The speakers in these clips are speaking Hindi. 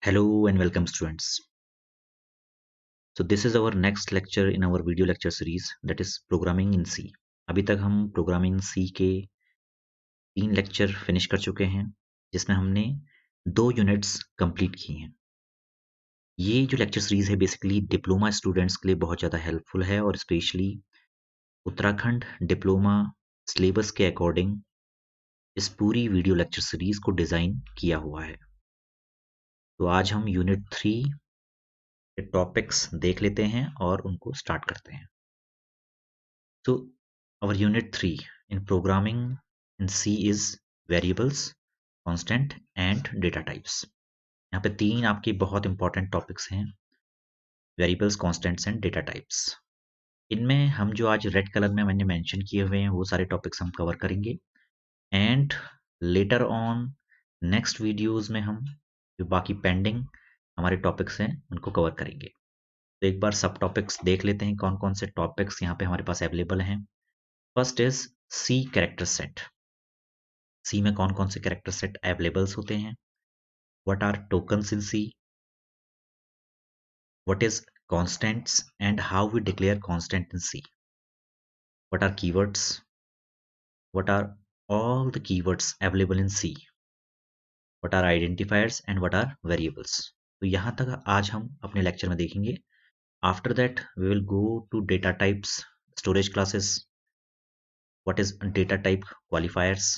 Hello and welcome students. So this is our next lecture in our video lecture series, that is programming in C. अभी तक हम प्रोग्रामिंग C के 3 लेक्चर फिनिश कर चुके हैं, जिसमें हमने 2 यूनिट्स कंप्लीट की हैं। ये जो लेक्चर सीरीज है बेसिकली डिप्लोमा स्टूडेंट्स के लिए बहुत ज़्यादा हेल्पफुल है और स्पेशली उत्तराखंड डिप्लोमा सिलेबस के अकॉर्डिंग इस पूरी वीडियो लेक्चर सीरीज को डिज़ाइन किया हुआ है। तो आज हम यूनिट 3 के टॉपिक्स देख लेते हैं और उनको स्टार्ट करते हैं। So our unit 3 in programming in C is variables, constant and data types. यहाँ पे 3 आपके बहुत इंपॉर्टेंट टॉपिक्स हैं, variables, constants and data types. इनमें हम जो आज रेड कलर में मैंने मेंशन किए हुए हैं वो सारे टॉपिक्स हम कवर करेंगे and later on next videos में हम जो बाकी पेंडिंग हमारे टॉपिक्स हैं उनको कवर करेंगे। तो एक बार सब टॉपिक्स देख लेते हैं कौन कौन से टॉपिक्स यहाँ पे हमारे पास अवेलेबल हैं। First is C character set. C में कौन कौन से कैरेक्टर सेट अवेलेबल्स होते हैं, what are tokens in C, what is constants and how we declare constant in C, what are keywords, what are all the keywords available in C, what are identifiers and what are variables। तो यहाँ तक आज हम अपने लेक्चर में देखेंगे। After that we will go to data types, storage classes, what is data type qualifiers,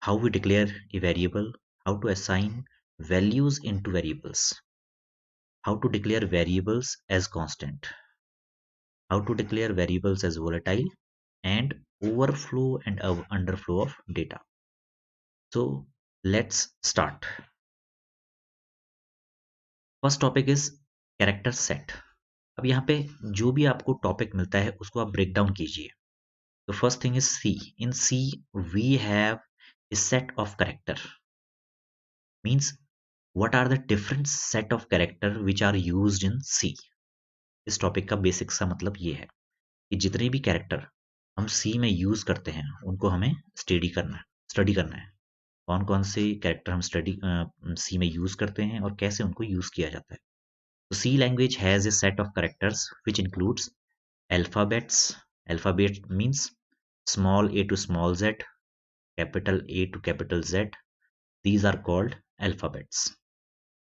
how we declare a variable, how to assign values into variables, how to declare variables as constant, how to declare variables as volatile, and overflow and underflow of data। So let's start। First topic is character set. अब यहाँ पे जो भी आपको टॉपिक मिलता है उसको आप ब्रेक डाउन कीजिए। तो first thing is C. In C we have a set of character, means what are the different set of character which are used in C। इस टॉपिक का बेसिक सा मतलब ये है कि जितने भी कैरेक्टर हम C में यूज करते हैं उनको हमें स्टडी करना है। कौन कौन से कैरेक्टर हम C में यूज करते हैं और कैसे उनको यूज किया जाता है। तो C language has a set of characters which includes alphabets। Alphabet means small a to small z, capital A to capital Z, these are called alphabets।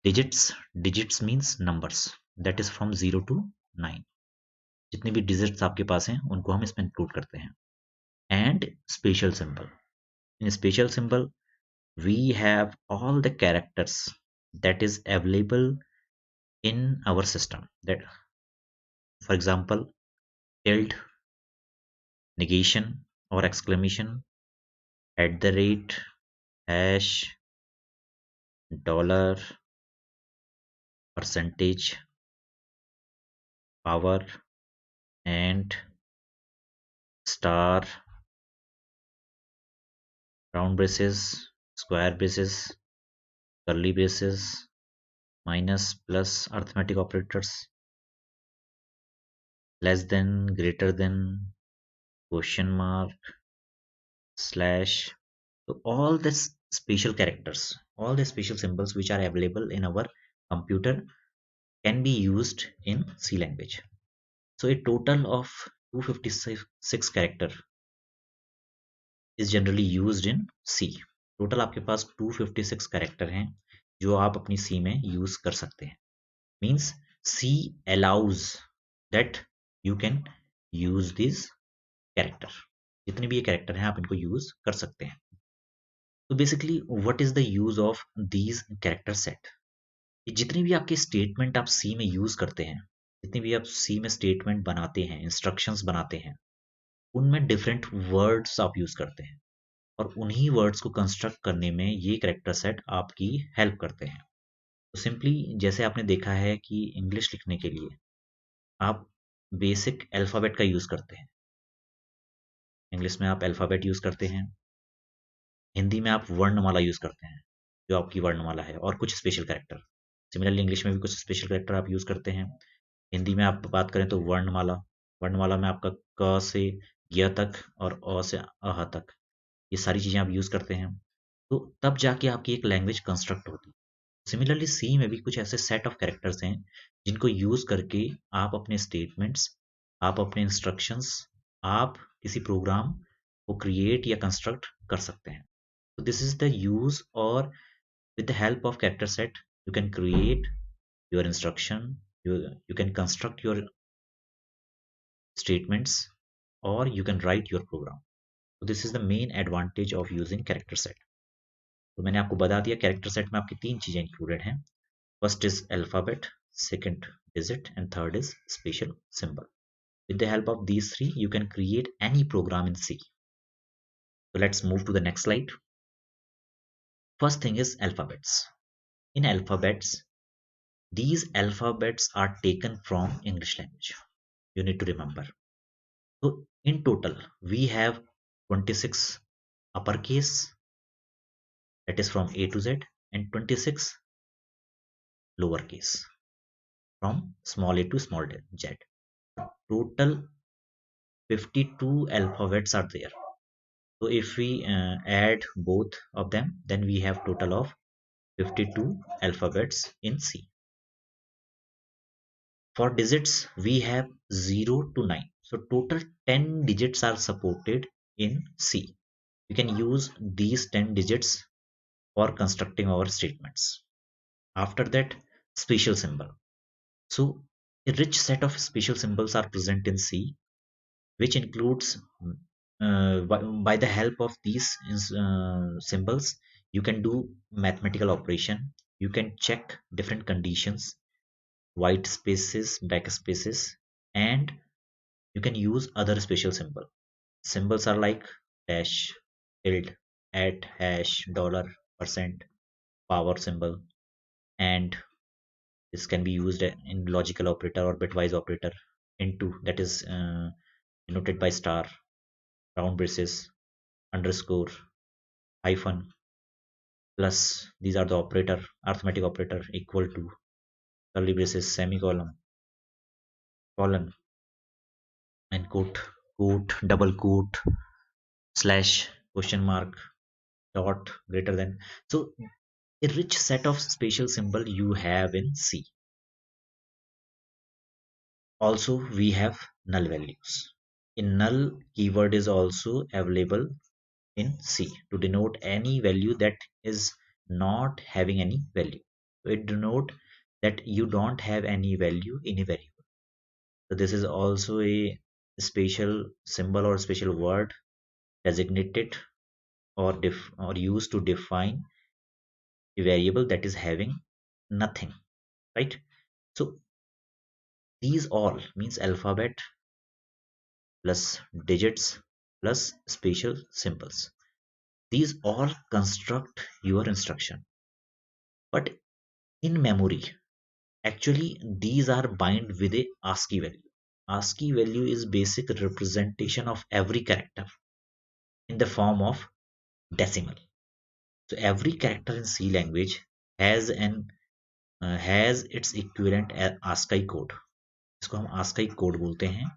digits means numbers, that is from 0 to 9। जितने भी डिजिट्स आपके पास हैं उनको हम इसमें इंक्लूड करते हैं। And special symbol. In special symbol we have all the characters that is available in our system, that for example tilde, negation or exclamation, @ hash, dollar, percentage, power and star, round braces, square braces, curly braces, minus, plus, arithmetic operators, less than, greater than, question mark, slash। So all the special characters, all the special symbols which are available in our computer can be used in C language। So a total of 256 character is generally used in C। Total आपके पास 256 कैरेक्टर हैं जो आप अपनी C में यूज कर सकते हैं। Means C allows that you can use these character। जितने भी ये कैरेक्टर हैं आप इनको यूज कर सकते हैं। तो basically what is the use of these character set. जितनी भी आपके स्टेटमेंट आप C में यूज करते हैं, जितनी भी आप C में स्टेटमेंट बनाते हैं, इंस्ट्रक्शंस बनाते हैं, उनमें डिफरेंट वर्ड्स आप यूज करते हैं और उन्हीं वर्ड्स को कंस्ट्रक्ट करने में ये कैरेक्टर सेट आपकी हेल्प करते हैं। तो सिंपली जैसे आपने देखा है कि इंग्लिश लिखने के लिए आप बेसिक अल्फ़ाबेट का यूज़ करते हैं। इंग्लिश में आप अल्फ़ाबेट यूज़ करते हैं, हिंदी में आप वर्णमाला यूज़ करते हैं जो आपकी वर्णमाला है, और कुछ स्पेशल कैरेक्टर। सिमिलरली इंग्लिश में भी कुछ स्पेशल कैरेक्टर आप यूज़ करते हैं। हिंदी में आप बात करें तो वर्णमाला, वर्णमाला में आपका क से य तक और अ से अह तक, ये सारी चीज़ें आप यूज़ करते हैं। तो तब जाके आपकी एक लैंग्वेज कंस्ट्रक्ट होती है। सिमिलरली सी में भी कुछ ऐसे सेट ऑफ कैरेक्टर्स हैं जिनको यूज करके आप अपने स्टेटमेंट्स, आप अपने इंस्ट्रक्शंस, आप किसी प्रोग्राम को क्रिएट या कंस्ट्रक्ट कर सकते हैं. So this is the use, or with the help of character set you can create your instruction, you can construct your statements, or you can write your program. So this is the main advantage of using character set. तो मैंने आपको बता दिया कैरेक्टर सेट में आपकी तीन चीजें इंक्लूडेड हैं. First is alphabet, second digit, and third is special symbol. With the help of these three you can create any program in C. So let's move to the next slide. First thing is alphabets. In alphabets, these alphabets are taken from English language. You need to remember. So in total we have 26 uppercase, that is from A to Z, and 26 lowercase from small a to small z. Total 52 alphabets are there. So if we add both of them, then we have total of 52 alphabets in C. For digits, we have 0 to 9. So total 10 digits are supported in C. We can use these 10 digits for constructing our statements. After that, special symbol. So a rich set of special symbols are present in C, which includes by the help of these symbols you can do mathematical operation, you can check different conditions, white spaces, backspaces, and you can use other special symbols are like dash, tilde, at, hash, dollar, percent, power symbol, and this can be used in logical operator or bitwise operator. Into, that is denoted by star, round braces, underscore, hyphen, plus these are the operator, arithmetic operator, equal to, curly braces, semicolon, colon, and quote, double quote, slash, question mark, dot, greater than. So a rich set of spatial symbol you have in C. Also we have null values. In null, keyword is also available in C to denote any value that is not having any value. So it denote that you don't have any value in a variable. So this is also a special symbol or special word designated or used to define a variable that is having nothing, right? So these all means alphabet plus digits plus special symbols. These all construct your instruction. But in memory, actually these are bind with a ASCII value. ASCII value is basic representation of every character in the form of decimal. So every character in C language has its equivalent ASCII code. इसको हम ASCII कोड बोलते हैं.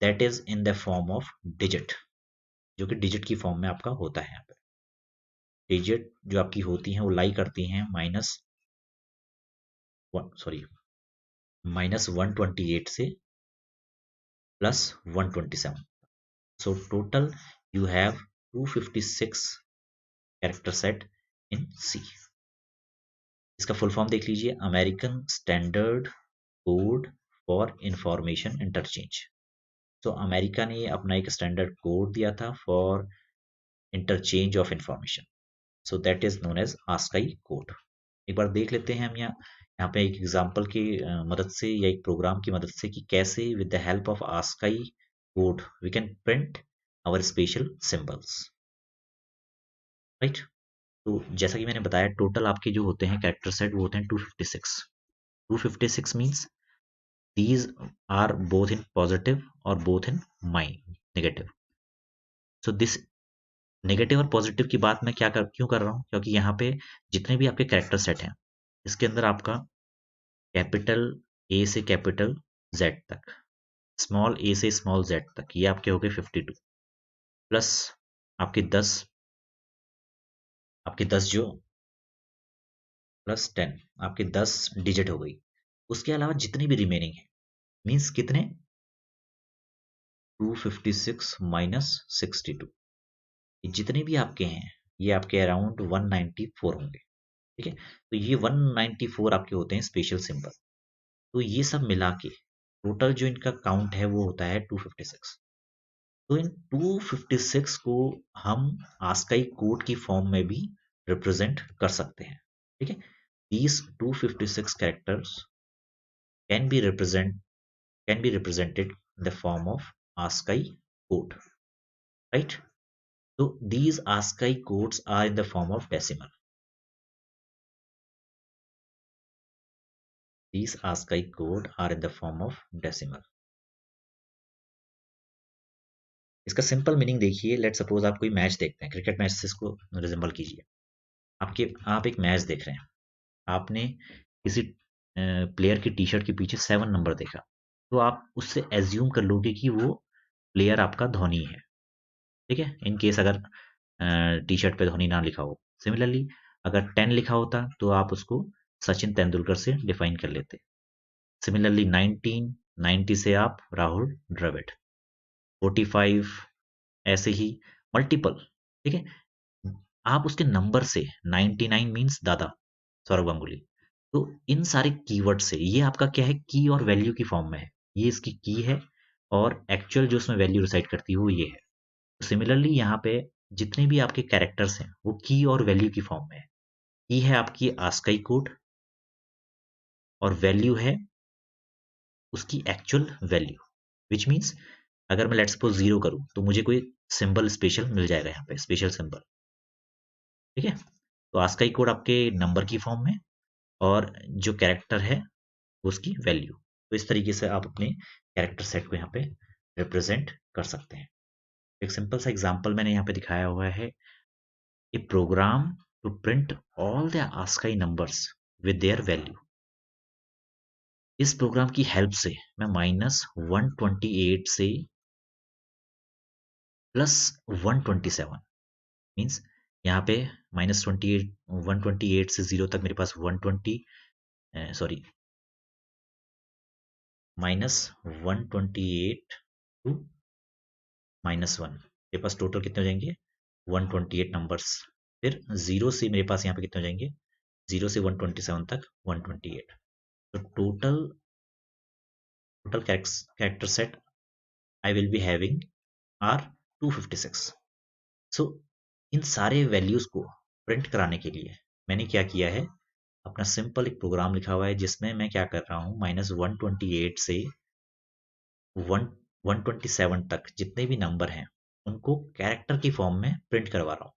That is in the form of digit, जो कि digit की फॉर्म में आपका होता है. यहाँ पे डिजिट जो आपकी होती हैं वो लाई करती हैं -128 से +127. So total you have 256 character set in C. इसका फुल फॉर्म देख लीजिए, American standard code for information interchange. तो अमेरिका ने अपना एक स्टैंडर्ड कोड दिया था for interchange of information. So that is known as ASCII code. एक बार देख लेते हैं हम यहाँ पे एक एग्जांपल की मदद से या एक प्रोग्राम की मदद से कि कैसे with the help of ASCII code we can print our special symbols, right. तो जैसा कि मैंने बताया टोटल आपके जो होते हैं कैरेक्टर सेट वो होते हैं 256. 256 means these are both in positive or both in negative. So this negative और पॉजिटिव की बात मैं क्यों कर रहा हूँ, क्योंकि यहाँ पे जितने भी आपके कैरेक्टर सेट हैं इसके अंदर आपका कैपिटल ए से कैपिटल जेड तक, स्मॉल ए से स्मॉल जेड तक, ये आपके हो गए 52 प्लस आपके 10 जो प्लस 10, आपके 10 डिजिट हो गई। उसके अलावा जितनी भी रिमेनिंग है, मीन्स कितने, 256 माइनस 62, ये जितने भी आपके हैं ये आपके अराउंड 194 होंगे। ठीक है, तो ये 194 आपके होते हैं स्पेशल सिंबल। तो ये सब मिला के टोटल जो इनका काउंट है वो होता है 256। तो इन 256 को हम आस्काई कोड की फॉर्म में भी रिप्रेजेंट कर सकते हैं। ठीक है, these 256 characters can be represented in the form of ASCII code, right? So these ASCII codes are in the form of decimal. These ASCII code are in the form of decimal. इसका सिंपल मीनिंग देखिए, लेट सपोज आप कोई मैच देखते हैं, क्रिकेट मैच से इसको रिजेंबल कीजिए। आप एक मैच देख रहे हैं, आपने किसी प्लेयर की टी शर्ट के पीछे 7 नंबर देखा, तो आप उससे एज्यूम कर लोगे कि वो प्लेयर आपका धोनी है। ठीक है, इन केस अगर टी शर्ट पे धोनी ना लिखा हो। सिमिलरली अगर 10 लिखा होता तो आप उसको सचिन तेंदुलकर से डिफाइन कर लेते। सिमिलरली 19, 90 से आप राहुल द्रविड़, 45 ऐसे ही मल्टीपल। ठीक है, आप उसके नंबर से 99 मीन्स दादा सौरव गांगुली। तो इन सारे कीवर्ड से ये आपका क्या है, की और वैल्यू की फॉर्म में है। ये इसकी की है और एक्चुअल जो उसमें वैल्यू रिसाइड करती है वो ये है। तो सिमिलरली यहाँ पे जितने भी आपके कैरेक्टर्स हैं वो की और वैल्यू की फॉर्म में है। की है आपकी आस्काई कोड और वैल्यू है उसकी एक्चुअल वैल्यू, विच मीन्स अगर मैं लेट सपोज 0 करूं तो मुझे कोई सिंबल स्पेशल मिल जाएगा, यहाँ पे स्पेशल सिंबल। ठीक है, तो आस्काई कोड आपके नंबर की फॉर्म में और जो कैरेक्टर है उसकी वैल्यू। तो इस तरीके से आप अपने कैरेक्टर सेट को यहाँ पे रिप्रेजेंट कर सकते हैं। एक सिंपल सा एग्जांपल मैंने यहाँ पे दिखाया हुआ है, a program to print all the ASCII numbers with their value. इस प्रोग्राम की हेल्प से मैं -128 से +127 मीन्स यहाँ पे -28 128 से 0 तक मेरे पास 120 सॉरी -128 टू -1, मेरे पास टोटल कितने हो जाएंगे 128 नंबर्स। फिर 0 से मेरे पास यहाँ पे कितने हो जाएंगे, 0 से 127 तक 128। तो total character set I will be having are 256। सो इन सारे वैल्यूज को प्रिंट कराने के लिए मैंने क्या किया है, अपना सिंपल एक प्रोग्राम लिखा हुआ है जिसमें मैं क्या कर रहा हूँ, -128 से 127 तक जितने भी नंबर हैं उनको कैरेक्टर की फॉर्म में प्रिंट करवा रहा हूँ।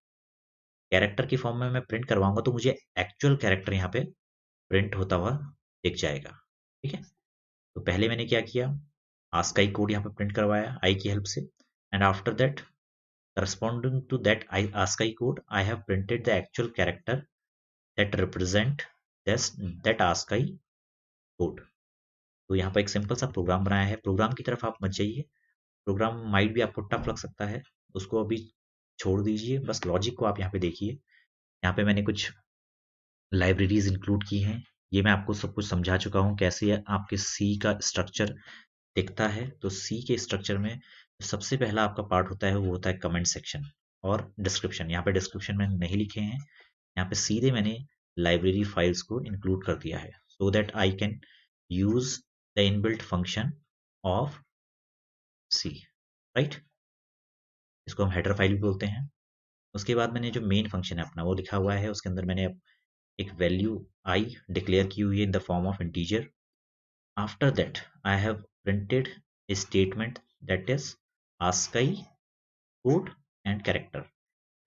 कैरेक्टर की फॉर्म में मैं प्रिंट करवाऊंगा तो मुझे एक्चुअल कैरेक्टर यहाँ पे प्रिंट होता हुआ दिख जाएगा। ठीक है, तो पहले मैंने क्या किया, आस्काई कोड यहाँ पे प्रिंट करवाया आई की हेल्प से, and after that corresponding to that ASCII code I have printed the actual character that represent this that ASCII code। तो यहाँ पर एक सिंपल सा प्रोग्राम बनाया है, प्रोग्राम की तरफ आप मत जाइए, प्रोग्राम माइट भी आपको टफ लग सकता है, उसको अभी छोड़ दीजिए, बस लॉजिक को आप यहाँ पे देखिए। यहाँ पे मैंने कुछ लाइब्रेरीज इंक्लूड की हैं, ये मैं आपको सब कुछ समझा चुका हूँ कैसे आपके सी का स्ट्रक्चर दिखता है। तो सी के स्ट्रक्चर में सबसे पहला आपका पार्ट होता है वो होता है कमेंट सेक्शन और डिस्क्रिप्शन। यहाँ पे डिस्क्रिप्शन में नहीं लिखे हैं, यहाँ पे सीधे मैंने लाइब्रेरी फाइल्स को इंक्लूड कर दिया है so that I can use the inbuilt function of C, right. इसको हम हेडर फाइल भी बोलते हैं। उसके बाद मैंने जो मेन फंक्शन है अपना वो लिखा हुआ है, उसके अंदर मैंने एक वैल्यू आई डिक्लेयर की हुई है इन the form of integer. After that I have printed a statement that is ASCII code and character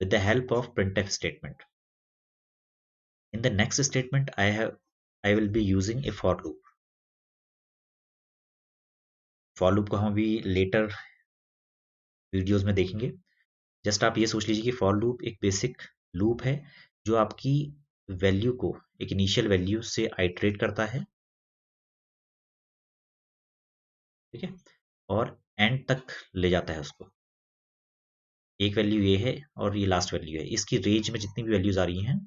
with the help of printf statement। In the next statement I will be using a for loop। for loop को हम अभी लेटर वीडियोस में देखेंगे। जस्ट आप ये सोच लीजिए कि for loop एक बेसिक लूप है जो आपकी वैल्यू को एक इनिशियल वैल्यू से आइटरेट करता है, ठीक है, और एंड तक ले जाता है उसको। एक वैल्यू ये है और ये लास्ट वैल्यू है, इसकी रेंज में जितनी भी वैल्यूज आ रही हैं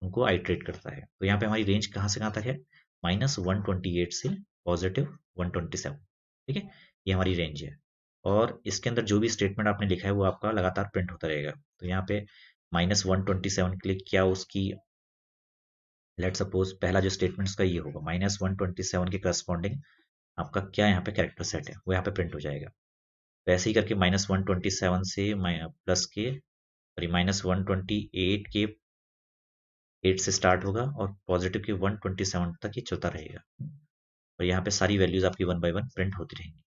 उनको आइट्रेट करता है। तो यहाँ पे हमारी रेंज कहाँ से कहाँ तक है, -128 से +127, ठीक है, ये हमारी रेंज है। और इसके अंदर जो भी स्टेटमेंट आपने लिखा है वो आपका लगातार प्रिंट होता रहेगा। तो यहाँ पे -127 के लिए क्या उसकी, लेट सपोज पहला जो स्टेटमेंट का ये होगा, -127 के करस्पॉन्डिंग आपका क्या यहाँ पे कैरेक्टर सेट है वो यहाँ पे प्रिंट हो जाएगा। तो ऐसे ही करके -127 से प्लस के, सॉरी -128 के 8 से स्टार्ट होगा और पॉजिटिव के 127 तक ये चलता रहेगा। और यहाँ पे सारी वैल्यूज आपकी वन बाय वन प्रिंट होती रहेंगी।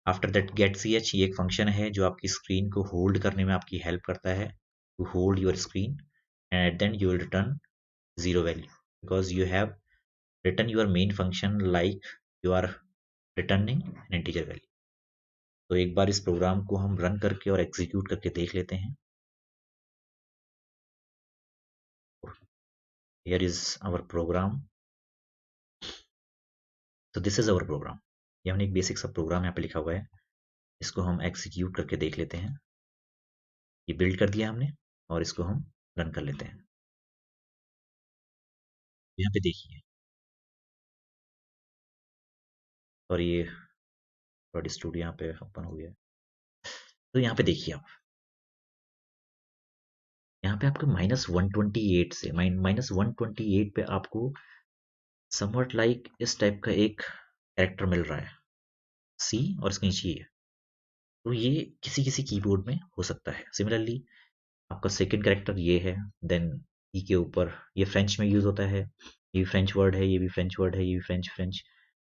After that get C H, ये एक फंक्शन है जो आपकी स्क्रीन को होल्ड करने में आपकी हेल्प करता है, to hold your screen, and at the end you will return zero value because you have return your main function like you are returning an integer value. तो एक बार इस प्रोग्राम को हम रन करके और एग्जीक्यूट करके देख लेते हैं। Here is our program. तो दिस इज आवर प्रोग्राम। ये हमने एक बेसिक सा प्रोग्राम यहाँ पे लिखा हुआ है, इसको हम एग्जीक्यूट करके देख लेते हैं। ये बिल्ड कर दिया हमने और इसको हम रन कर लेते हैं। यहाँ पे देखिए, और ये प्रोड स्टूडियो यहाँ पे ओपन हो गया है। तो यहाँ पे देखिए आप, यहाँ पे आपको -128 से -128 पे आपको समवट लाइक इस टाइप का एक कैरेक्टर मिल रहा है, सी, और इसके नीचे ये। तो ये किसी किसी कीबोर्ड में हो सकता है। सिमिलरली आपका सेकंड कैरेक्टर ये है, देन ई के ऊपर ये फ्रेंच में यूज होता है, ये भी फ्रेंच वर्ड है, ये भी फ्रेंच वर्ड है, ये भी फ्रेंच फ्रेंच।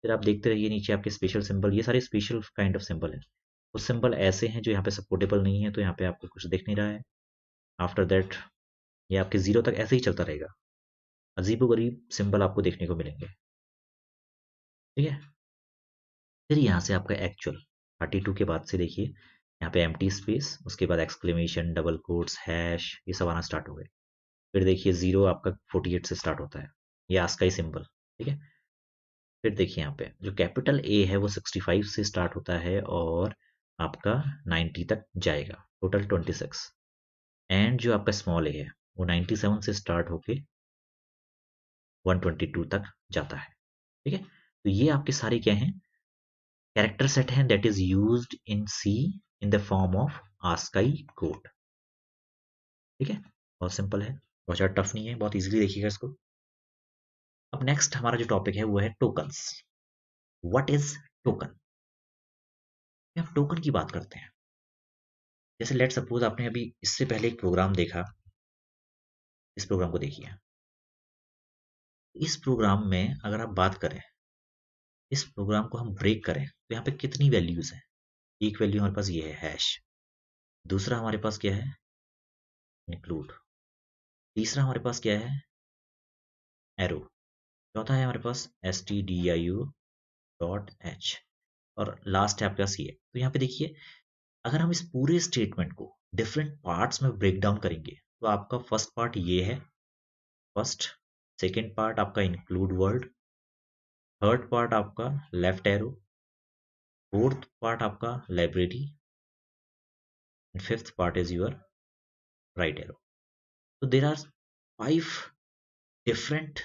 फिर आप देखते रहिए नीचे आपके स्पेशल सिंबल, ये सारे स्पेशल काइंड ऑफ सिंबल है। कुछ सिंबल ऐसे हैं जो यहाँ पे सपोर्टेबल नहीं है, तो यहाँ पे आपको कुछ दिख नहीं रहा है। आफ्टर दैट ये आपके जीरो तक ऐसे ही चलता रहेगा, अजीबो गरीब सिंबल आपको देखने को मिलेंगे, ठीक है। फिर यहाँ से आपका एक्चुअल 32 के बाद से देखिए, यहाँ पे एम्प्टी स्पेस, उसके बाद एक्सक्लेमेशन, डबल कोट्स, हैश, ये सब आना स्टार्ट हो गए। फिर देखिए जीरो आपका 48 से स्टार्ट होता है, ये आस्काई सिंबल, ठीक है। फिर देखिए यहाँ पे जो कैपिटल ए है वो 65 से स्टार्ट होता है और आपका 90 तक जाएगा, टोटल 26। एंड जो आपका स्मॉल ए है वो 97 से स्टार्ट होके 122 तक जाता है, ठीक है। तो ये आपके सारे क्या हैं, कैरेक्टर सेट हैं that is used in C in the form of ASCII code, ठीक है। बहुत सिंपल है, बहुत ज़्यादा टफ नहीं है, बहुत इजीली देखिएगा इसको। अब नेक्स्ट हमारा जो टॉपिक है वो है टोकन्स। व्हाट इज टोकन, हम टोकन की बात करते हैं। जैसे लेट सपोज आपने अभी इससे पहले एक प्रोग्राम देखा, इस प्रोग्राम को देखिए। इस प्रोग्राम में अगर आप बात करें, इस प्रोग्राम को हम ब्रेक करें तो यहाँ पे कितनी वैल्यूज हैं। एक वैल्यू हमारे पास ये है हैश, दूसरा हमारे पास क्या है, इंक्लूड, तीसरा हमारे पास क्या है, एरो, चौथा है हमारे पास stdio डॉट एच, और लास्ट है आपके पास ये। तो यहाँ पे देखिए, अगर हम इस पूरे स्टेटमेंट को डिफरेंट पार्ट्स में ब्रेक डाउन करेंगे तो आपका फर्स्ट पार्ट ये है, फर्स्ट, सेकेंड पार्ट आपका इंक्लूड वर्ड, थर्ड पार्ट आपका लेफ्ट एरो, फोर्थ पार्ट आपका library, and fifth part is your right arrow. So there are 5 different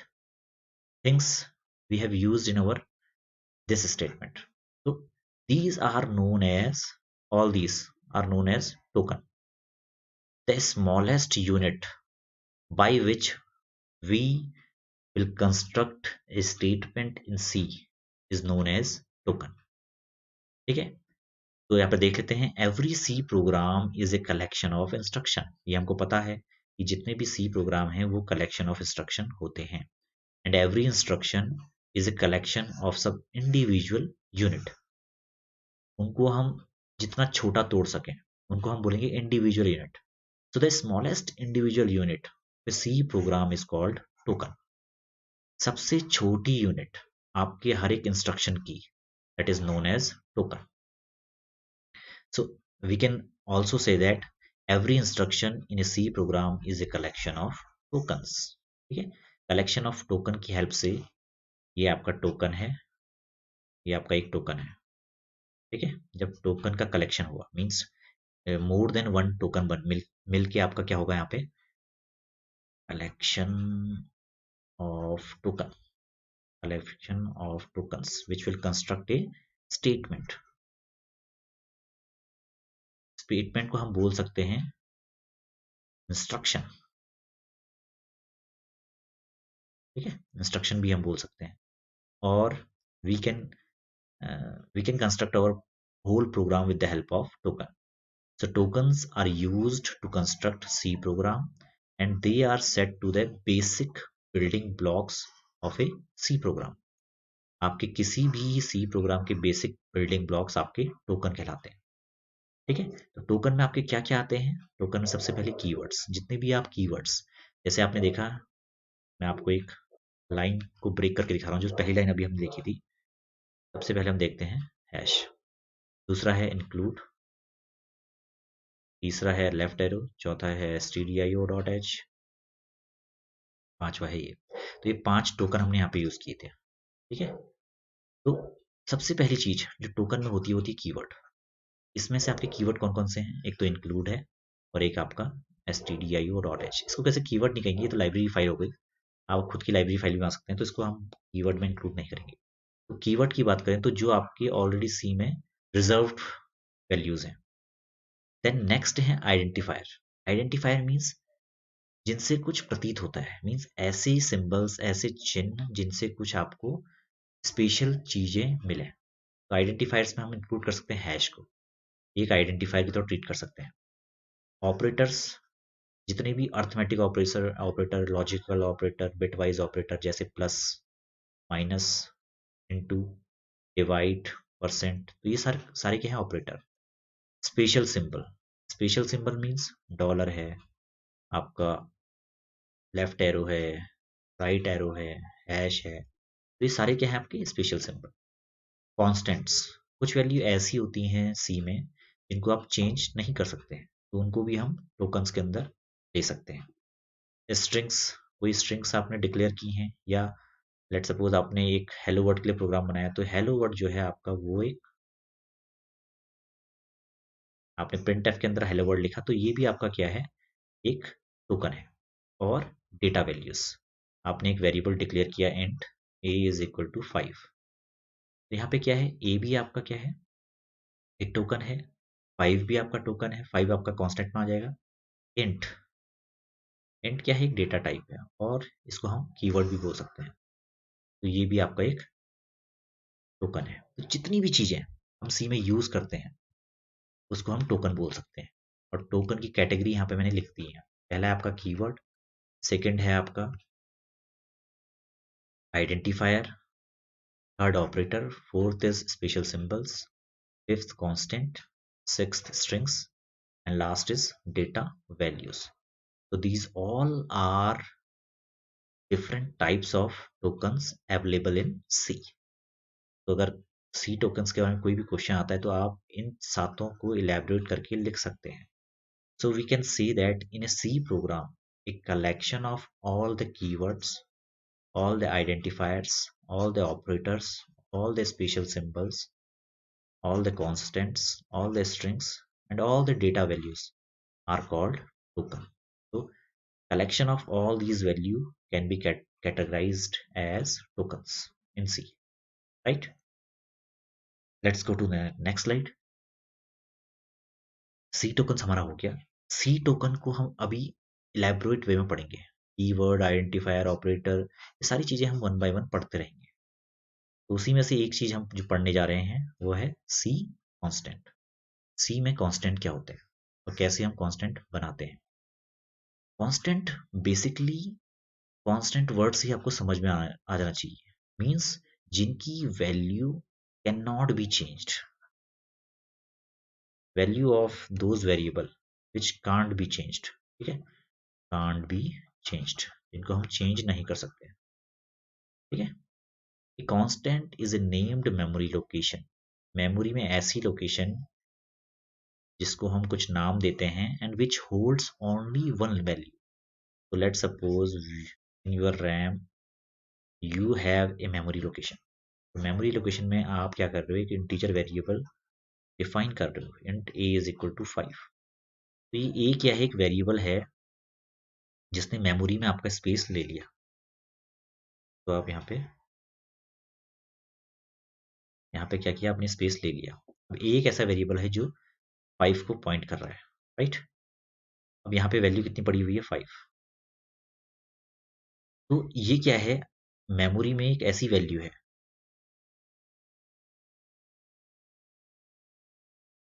things we have used in our this statement. So these are known as, all these are known as token. The smallest unit by which we will construct a statement in C is known as token. ठीक है। तो यहाँ पे देख लेते हैं, every C program is a collection of instruction. ये हमको पता है कि जितने भी सी प्रोग्राम हैं वो कलेक्शन ऑफ इंस्ट्रक्शन होते हैं, and every instruction is a collection of सब इंडिविजुअल यूनिट। उनको हम जितना छोटा तोड़ सकें उनको हम बोलेंगे individual unit. So the smallest individual unit C program is called token. सबसे छोटी यूनिट आपके हर एक इंस्ट्रक्शन की, that is known as token. So we can also say that every instruction in a C program is a collection of tokens, ठीक है। कलेक्शन ऑफ टोकन की हेल्प से, ये आपका टोकन है, ये आपका एक टोकन है, ठीक है। जब टोकन का कलेक्शन हुआ means more than one token मिल के आपका क्या होगा यहाँ पे, collection of tokens which will construct a statement. Statement को हम बोल सकते हैं इंस्ट्रक्शन, ठीक है, इंस्ट्रक्शन भी हम बोल सकते हैं। और we can construct our whole program with the help of token. So tokens are used to construct C program and they are set to the basic building blocks of a C program. आपके किसी भी C प्रोग्राम के बेसिक बिल्डिंग ब्लॉक्स आपके टोकन कहलाते हैं, ठीक है। तो टोकन में आपके क्या क्या आते हैं? टोकन में सबसे पहले कीवर्ड्स, जितने भी आप कीवर्ड्स, जैसे आपने देखा, मैं आपको एक लाइन को ब्रेक करके दिखा रहा हूँ, जो पहली लाइन अभी हमने देखी थी। सबसे पहले हम देखते हैं हैश, दूसरा है इंक्लूड, तीसरा है लेफ्ट एरो, चौथा है stdio.h, पांचवा है ये। तो ये 5 टोकन हमने यहाँ पे यूज किए थे, ठीक है। तो सबसे पहली चीज जो टोकन में होती है कीवर्ड। इसमें से आपके कीवर्ड कौन कौन से हैं? एक तो इंक्लूड है और एक आपका stdio.h। इसको कैसे कीवर्ड नहीं कहेंगे, ये तो लाइब्रेरी फाइल हो गई, आप खुद की लाइब्रेरी फाइल भी बना सकते हैं, तो इसको हम कीवर्ड में इंक्लूड नहीं करेंगे। तो कीवर्ड की बात करें तो जो आपके ऑलरेडी सी में रिजर्व्ड वैल्यूज हैं। देन नेक्स्ट है आइडेंटिफायर। आइडेंटिफायर मीन्स जिनसे कुछ प्रतीत होता है, मीन्स ऐसे सिंबल्स, ऐसे चिन्ह जिनसे कुछ आपको स्पेशल चीजें मिले। तो आइडेंटिफायर्स में हम इंक्लूड कर सकते हैं हैश को, एक आइडेंटिफायर की तरह ट्रीट कर सकते हैं। ऑपरेटर्स, जितने भी arithmetic operator, logical operator, bitwise operator, जैसे plus, minus, into, divide, percent, तो ये सारे सारे क्या है? Operator. Special symbol, special symbol means dollar है, आपका लेफ्ट एरो है, राइट एरो है, हैश है, तो ये सारे क्या है? आपके स्पेशल सिंबल। कॉन्स्टेंट्स, कुछ वैल्यू ऐसी होती हैं सी में जिनको आप चेंज नहीं कर सकते हैं, तो उनको भी हम टोकन्स के अंदर ले सकते हैं। स्ट्रिंग्स, कोई स्ट्रिंग्स आपने डिक्लेयर की हैं, या लेट सपोज आपने एक हेलो वर्ड के लिए प्रोग्राम बनाया, तो हेलो वर्ड जो है आपका वो एक, आपने प्रिंट एफ के अंदर हेलो वर्ड लिखा, तो ये भी आपका क्या है? एक टोकन है। और डेटा वैल्यूज, आपने एक वेरिएबल डिक्लेयर किया int a is equal to 5, तो यहाँ पे क्या है? a भी आपका क्या है? एक टोकन है, 5 भी आपका टोकन है, 5 आपका कांस्टेंट में आ जाएगा। इंट, इंट क्या है? एक डेटा टाइप है, और इसको हम कीवर्ड भी बोल सकते हैं, तो ये भी आपका एक टोकन है। तो जितनी भी चीजें हम सी में यूज करते हैं उसको हम टोकन बोल सकते हैं। और टोकन की कैटेगरी यहाँ पे मैंने लिख दी है। पहला है आपका कीवर्ड, सेकंड है आपका identifier, third operator, fourth is special symbols, fifth constant, sixth strings, and last is data values. So these all are different types of tokens available in C. तो अगर C tokens के बारे में कोई भी क्वेश्चन आता है तो आप इन सातों को इलेबोरेट करके लिख सकते हैं। So we can see that in a C program, a collection of all the keywords, all the identifiers, all the operators, all the special symbols, all the constants, all the strings, and all the data values are called token. So collection of all these value can be categorized as tokens in C, right? Let's go to the next slide. C tokens हमारा हो गया। C token को हम अभी इलेबोरेट वे में पढ़ेंगे। कीवर्ड, आइडेंटिफायर, ऑपरेटर, ये सारी चीजें हम वन बाय वन पढ़ते रहेंगे। तो उसी में से एक चीज हम जो पढ़ने जा रहे हैं वो है C कांस्टेंट। C में कांस्टेंट क्या होते हैं और कैसे हम कांस्टेंट बनाते हैं। कांस्टेंट बेसिकली, कांस्टेंट वर्ड से ही आपको समझ में आ जाना चाहिए, मीन्स जिनकी value can not be changed, value of those variable which can't be changed, ठीक है, कांट बी चेंज्ड, जिनको हम चेंज नहीं कर सकते, ठीक है। A constant is a named memory location, memory में ऐसी लोकेशन जिसको हम कुछ नाम देते हैं, and which holds only one value. तो let suppose in your RAM you have a memory location, memory location में आप क्या कर रहे हो? एक इंटीजर वेरिएबल डिफाइन कर रहे हो, int a is equal to 5। तो ये a क्या है? एक वेरिएबल है जिसने मेमोरी में आपका स्पेस ले लिया। तो आप यहाँ पे क्या किया, आपने स्पेस ले लिया। अब एक ऐसा वेरिएबल है जो 5 को पॉइंट कर रहा है, राइट। अब यहाँ पे वैल्यू कितनी पड़ी हुई है, 5। तो ये क्या है, मेमोरी में एक ऐसी वैल्यू है,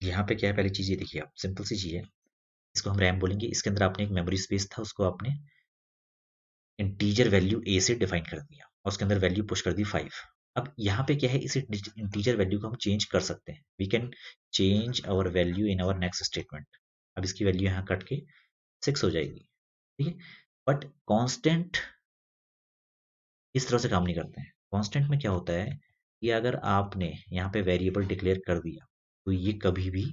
यहाँ पे क्या है, पहली चीज ये देखिए आप, सिंपल सी चीज है, इसको हम रैम बोलेंगे। इसके अंदर आपने एक मेमोरी स्पेस था, उसको आपने इंटीजर वैल्यू ए से डिफाइन कर दिया और उसके अंदर वैल्यू पुश कर दी 5। अब यहाँ पे क्या है, इस इंटीजर वैल्यू को हम चेंज कर सकते हैं। We can change our value in our next statement. अब इसकी वैल्यू यहाँ कट के 6 हो जाएगी, ठीक है। बट कांस्टेंट इस तरह से काम नहीं करते हैं। कांस्टेंट में क्या होता है कि अगर आपने यहाँ पे वेरिएबल डिक्लेयर कर दिया तो ये कभी भी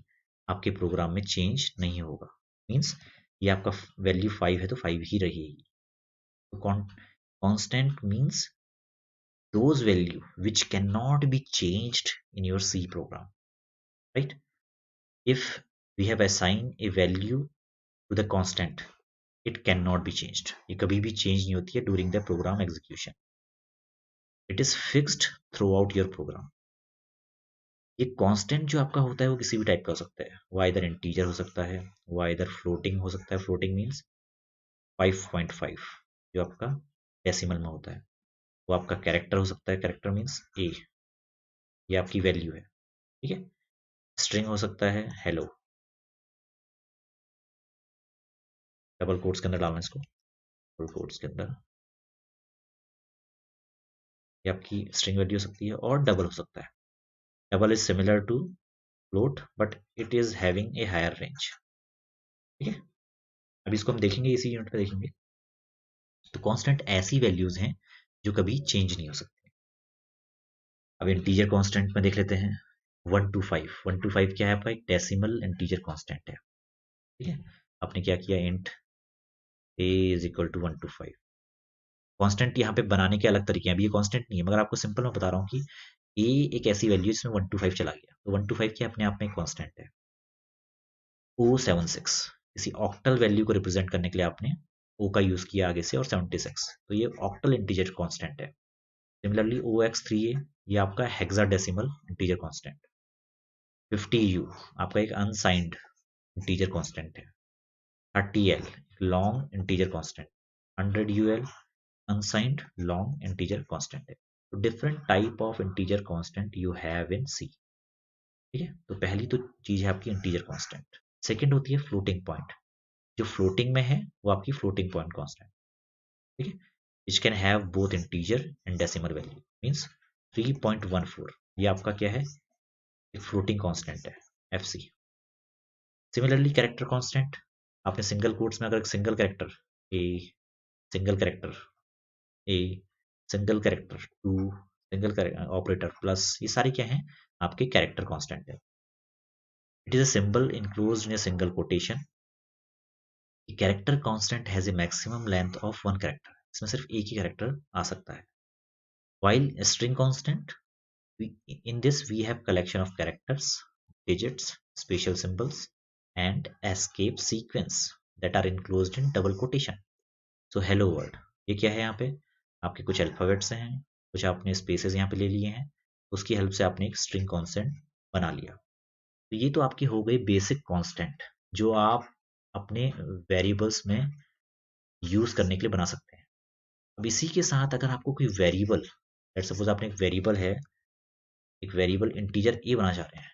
आपके प्रोग्राम में चेंज नहीं होगा। मीन्स ये आपका वैल्यू 5 है तो 5 ही रहेगी। तो constant means those value which cannot be changed in your C program, right? If we have assigned a value to the constant, it cannot be changed. ये कभी भी change नहीं होती है during the program execution. It is fixed throughout your program. ये कांस्टेंट जो आपका होता है वो किसी भी टाइप का हो सकता है, वो आइदर इंटीजर हो सकता है, वो आइदर फ्लोटिंग हो सकता है। फ्लोटिंग मीन्स 5.5 जो आपका डेसिमल में होता है। वो आपका कैरेक्टर हो सकता है, कैरेक्टर मीन्स ए, ये आपकी वैल्यू है, ठीक है। स्ट्रिंग हो सकता है हेलो, डबल कोट्स के अंदर डालना इसको, डबल कोट्स के अंदर, ये आपकी स्ट्रिंग वैल्यू हो सकती है। और डबल हो सकता है, double is similar to float but it is having a higher range, ठीक है। अब इसको हम देखेंगे, इसी यूनिट पे देखेंगे। तो कांस्टेंट ऐसी वैल्यूज हैं जो कभी चेंज नहीं हो सकती। अब इंटीजर कांस्टेंट में देख लेते हैं, 1 to 5। 1 to 5 क्या है, आपका एक डेसिमल इंटीजर कांस्टेंट है, ठीक है। आपने क्या किया, int a is equal to 1 to 5। Constant यहाँ पे बनाने के अलग तरीके हैं, अभी ये कांस्टेंट नहीं है, मगर आपको सिंपल मैं बता रहा हूँ कि ए एक ऐसी वैल्यू जिसमें 1 to 5 चला गया, तो 1 to 5 क्या अपने आप में कांस्टेंट है। O76 किसी ऑक्टल वैल्यू को रिप्रेजेंट करने के लिए आपने O का यूज किया आगे से, और 76 तो ये ऑक्टल इंटीजर कांस्टेंट है। सिमिलरली OX3A ये आपका हेक्साडेसिमल इंटीजर कांस्टेंट। 50U आपका एक अनसाइंड इंटीजर कांस्टेंट है। 30L long integer constant. 100UL unsigned long integer constant है। तो different type of integer constant you have in C, ठीक है। तो पहली तो चीज है आपकी इंटीजर कांस्टेंट। सेकंड होती है फ्लोटिंग पॉइंट। जो फ्लोटिंग में है वो आपकी फ्लोटिंग पॉइंट कांस्टेंट, ठीक है। Which can have both integer and decimal value, means 3.14 ये आपका क्या है, एक फ्लोटिंग कांस्टेंट है, FC। सिमिलरली कैरेक्टर कांस्टेंट, आपने सिंगल कोट्स में अगर एक single character A, single character A, single character two, single operator plus, ये सारी क्या है, आपके कैरेक्टर कांस्टेंट है। It is a symbol enclosed in a single quotation. A character constant has a maximum length of one character. इसमें सिर्फ एक ही कैरेक्टर आ सकता है। While a string constant, in this we have collection of characters, digits, special symbols, and escape sequence that are enclosed in double quotation. So hello world, ये क्या है, यहाँ पे आपके कुछ अल्फाबेट्स हैं, कुछ आपने स्पेसेस यहाँ पे ले लिए हैं, उसकी हेल्प से आपने एक स्ट्रिंग कॉन्स्टेंट बना लिया। तो ये तो आपकी हो गई बेसिक कांस्टेंट जो आप अपने वेरिएबल्स में यूज करने के लिए बना सकते हैं। अब इसी के साथ अगर आपको कोई वेरिएबल, लेट्स सपोज आपने एक वेरिएबल है, एक वेरिएबल इंटीजर ए बना चाह रहे हैं।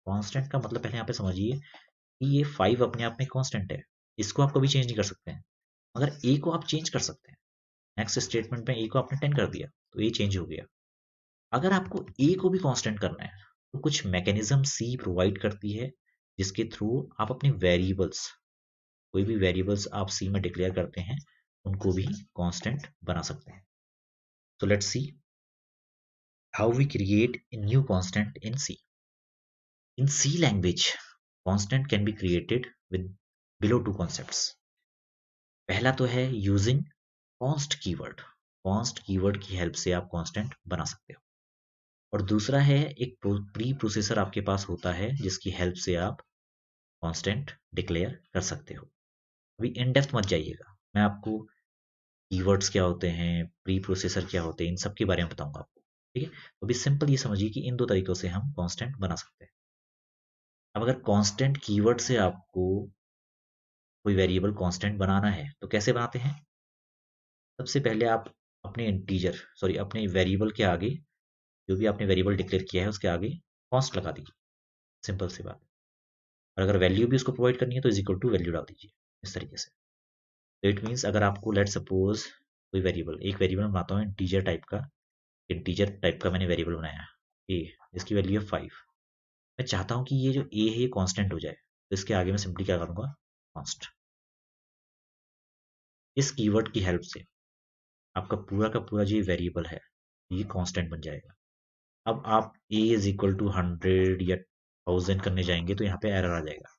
कांस्टेंट का मतलब पहले यहाँ पे समझिए कि ये 5 अपने आप में कांस्टेंट है, इसको आप कभी चेंज नहीं कर सकते हैं, मगर ए को आप चेंज कर सकते हैं। नेक्स्ट स्टेटमेंट में ए को आपने 10 कर दिया तो ए चेंज हो गया। अगर आपको ए को भी कांस्टेंट करना है तो कुछ मैकेनिज्म सी प्रोवाइड करती है जिसके थ्रू आप अपने वेरिएबल्स, कोई भी वेरिएबल्स आप सी में डिक्लेयर करते हैं, उनको भी कांस्टेंट बना सकते हैं। So let's see how we create a new constant in C. In C language, constant can be created with below two concepts. पहला तो है using const keyword. const keyword की हेल्प से आप कांस्टेंट बना सकते हो। और दूसरा है एक प्री प्रोसेसर आपके पास होता है जिसकी हेल्प से आप कांस्टेंट डिक्लेयर कर सकते हो। अभी इन डेप्थ मत जाइएगा, मैं आपको कीवर्ड्स क्या होते हैं, प्री प्रोसेसर क्या होते हैं, इन सब के बारे में बताऊंगा आपको। ठीक है, तो अभी सिंपल ये समझिए कि इन दो तरीकों से हम कांस्टेंट बना सकते हैं। अब अगर कांस्टेंट कीवर्ड से आपको कोई वेरिएबल कांस्टेंट बनाना है तो कैसे बनाते हैं? सबसे पहले आप अपने इंटीजर सॉरी अपने वेरिएबल के आगे, जो भी आपने वेरिएबल डिक्लेयर किया है उसके आगे कॉन्स्ट लगा दीजिए, सिंपल सी बात। और अगर वैल्यू भी उसको प्रोवाइड करनी है तो इज इक्वल टू वैल्यू डाल दीजिए, इस तरीके से। तो इट मीन्स अगर आपको लेट सपोज कोई वेरिएबल, एक वेरिएबल बनाता हूँ इंटीजर टाइप का मैंने वेरिएबल बनाया ए, जिसकी वैल्यू है 5। मैं चाहता हूँ कि ये जो ए है ये कांस्टेंट हो जाए, तो इसके आगे मैं सिंपली क्या करूँगा, कॉन्स्ट। इस कीवर्ड की हेल्प से आपका पूरा का पूरा जो वेरिएबल है ये कांस्टेंट बन जाएगा। अब आप ए इज इक्वल टू 100 या 1000 करने जाएंगे तो यहाँ पे एरर आ जाएगा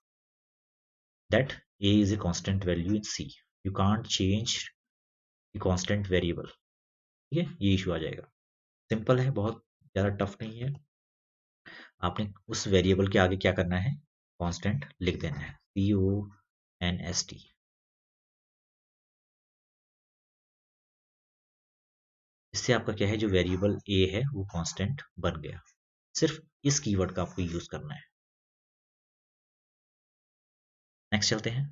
that A is a constant value in C, you can't change the constant variable. ठीक है, ये इशू आ जाएगा। सिंपल है, बहुत ज़्यादा टफ नहीं है। आपने उस वेरिएबल के आगे क्या करना है, कांस्टेंट लिख देना है, CONST। इससे आपका क्या है, जो वेरिएबल ए है वो कांस्टेंट बन गया। सिर्फ इस कीवर्ड का आपको यूज करना है। नेक्स्ट चलते हैं।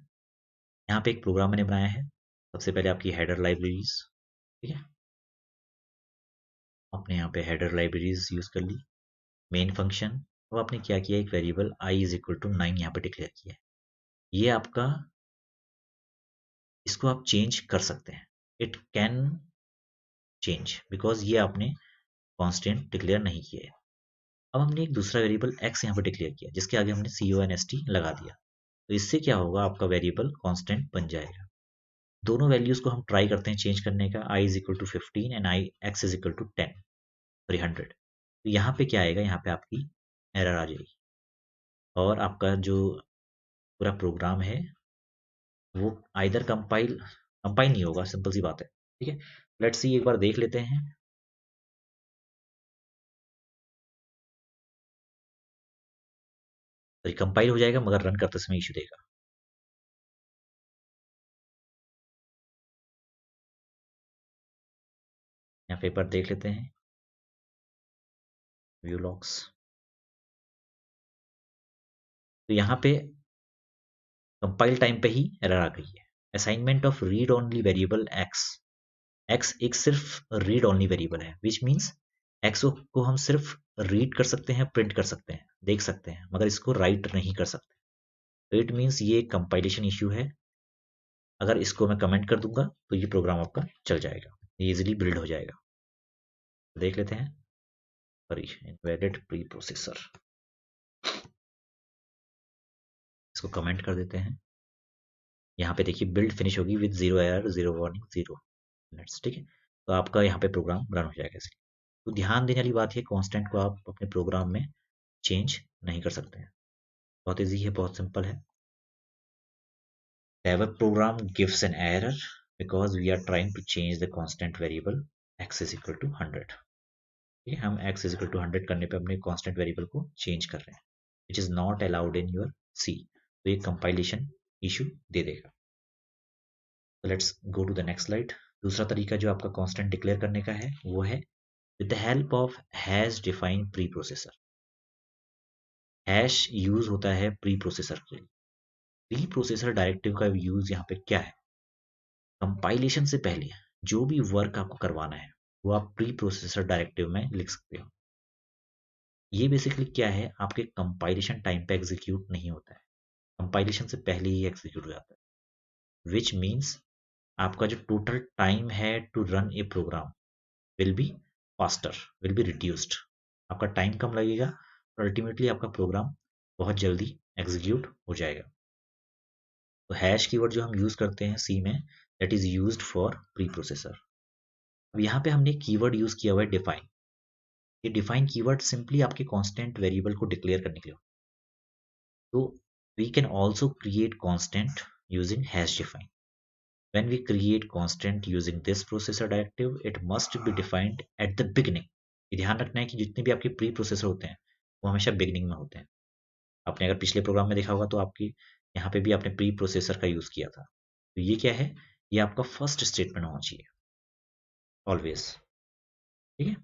यहाँ पे एक प्रोग्राम मैंने बनाया है। सबसे पहले आपकी हेडर लाइब्रेरीज, ठीक है, आपने यहाँ पे हेडर लाइब्रेरीज यूज कर ली। मेन फंक्शन, अब आपने क्या किया, एक variable I is equal to 9 यहाँ पे डिक्लेयर किया है। ये आपका, इसको आप चेंज कर सकते हैं, इट कैन चेंज बिकॉज ये आपने कांस्टेंट डिक्लेयर नहीं किया है। अब हमने एक दूसरा वेरिएबल एक्स यहाँ पे डिक्लेयर किया जिसके आगे हमने CONST लगा दिया, तो इससे क्या होगा, आपका वेरिएबल कांस्टेंट बन जाएगा। दोनों वैल्यूज को हम ट्राई करते हैं चेंज करने का, I is equal to 15 and I X is equal to 10 sorry 100। तो यहाँ पे क्या आएगा, यहाँ पे आपकी एरर आ जाएगी और आपका जो पूरा प्रोग्राम है वो आइदर कंपाइल कंपाइल नहीं होगा, सिंपल सी बात है। ठीक है, लेट्स सी, एक बार देख लेते हैं। तो कंपाइल हो जाएगा मगर रन करते समय इशू देगा। यहाँ पे एक बार देख लेते हैं, व्यू लॉक्स। तो यहाँ पे कंपाइल टाइम पे ही एरर आ गई है। Assignment of read only variable x, x एक सिर्फ रीड ओनली वेरिएबल है, विच मीन्स एक्स को हम सिर्फ रीड कर सकते हैं, प्रिंट कर सकते हैं, देख सकते हैं, मगर इसको राइट नहीं कर सकते। तो इट मीन्स ये कंपाइलेशन इश्यू है। अगर इसको मैं कमेंट कर दूंगा तो ये प्रोग्राम आपका चल जाएगा, ये इजिली बिल्ड हो जाएगा। देख लेते हैं, सॉरी एम्बेडेड प्री प्रोसेसर, इसको कमेंट कर देते हैं। यहाँ पे देखिए बिल्ड फिनिश होगी विद 0 एरर 0 वार्निंग 0 मिनट्स। ठीक है, तो आपका यहाँ पे प्रोग्राम रन हो जाएगा इसलिए। तो ध्यान देने वाली बात है, कांस्टेंट को आप अपने प्रोग्राम में चेंज नहीं कर सकते हैं। बहुत ईजी है, बहुत सिंपल है। Our program gives an error because we are trying to change the constant variable x is equal to 100। ठीक है, हम x is equal to 100 करने पे अपने constant variable को change कर रहे हैं, which is not allowed in your C। तो ये compilation issue दे देगा। So let's go to the next slide। दूसरा तरीका जो आपका constant declare करने का है वो है with the help of hash defined preprocessor। hash use होता है प्री प्रोसेसर के लिए। प्री प्रोसेसर डायरेक्टिव का यूज यहाँ पे क्या है, कंपाइलेशन से पहले जो भी वर्क आपको करवाना है वो आप प्री प्रोसेसर डायरेक्टिव में लिख सकते हो। ये बेसिकली क्या है, आपके कंपाइलेशन टाइम पे एग्जीक्यूट नहीं होता है, कंपाइलेशन से पहले ही एग्जीक्यूट हो जाता है, विच मीन्स आपका जो टोटल टाइम है to run a program will be faster, will be reduced. आपका टाइम कम लगेगा और अल्टीमेटली आपका प्रोग्राम बहुत जल्दी एग्जीक्यूट हो जाएगा। तो हैश कीवर्ड जो हम यूज करते हैं सी में, that is used for pre processor. अब यहाँ पे हमने कीवर्ड यूज किया हुआ है डिफाइन। ये डिफाइन कीवर्ड सिंपली आपके कांस्टेंट वेरिएबल को डिक्लेयर करने के लिए। तो we can also create constant using hash define. When we create constant using this processor directive it must be defined at the beginning. ये ध्यान रखना है कि जितने भी आपके प्री प्रोसेसर होते हैं वो हमेशा बिगिनिंग में होते हैं। आपने अगर पिछले प्रोग्राम में देखा होगा तो आपकी यहाँ पे भी आपने प्री प्रोसेसर का यूज किया था। तो ये क्या है, ये आपका फर्स्ट स्टेटमेंट होना चाहिए ऑलवेज, ठीक है।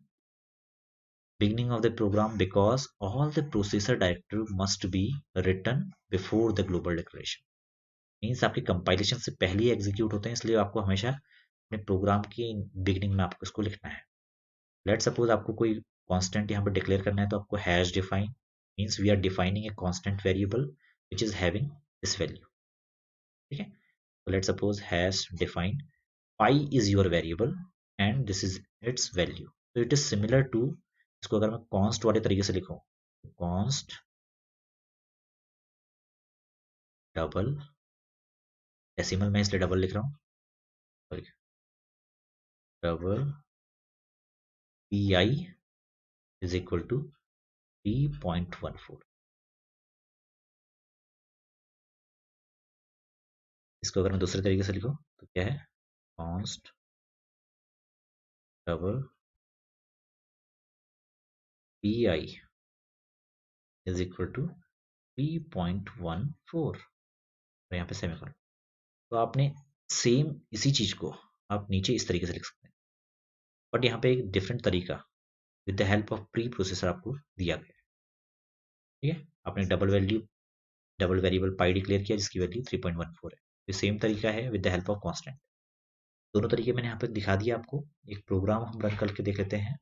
Beginning of the program because all the processor directive must be written before the global declaration. Means आपके कंपाइलेशन से पहले ही एग्जीक्यूट होते हैं, इसलिए आपको हमेशा अपने प्रोग्राम की बिगनिंग में आपको इसको लिखना है। लेट सपोज आपको कोई कांस्टेंट यहाँ पर डिक्लेयर करना है, तो आपको hash define means we are defining a constant variable which is having this value, ठीक है। तो let suppose hash define pi is your variable and this is its value. तो इट इज सिमिलर टू, इसको अगर मैं कॉन्स्ट वाले तरीके से लिखूं, कॉन्स्ट डबल, डेसिमल में इसलिए डबल लिख रहा हूँ, double P I is equal to 3.14। इसको अगर मैं दूसरे तरीके से लिखूं तो क्या है, const double P I is equal to 3.14 और यहाँ पे सेमीकोलन। तो आपने सेम इसी चीज को आप नीचे इस तरीके से लिख सकते हैं, बट यहाँ पे एक डिफरेंट तरीका with the help of pre processor आपको दिया गया है, ठीक है। आपने डबल वेरिएबल पाई डिक्लेयर किया जिसकी वैल्यू 3.14 है। ये सेम तरीका है with the help of constant. दोनों तरीके मैंने यहाँ पे दिखा दिया आपको। एक प्रोग्राम हम रन करके देख लेते हैं।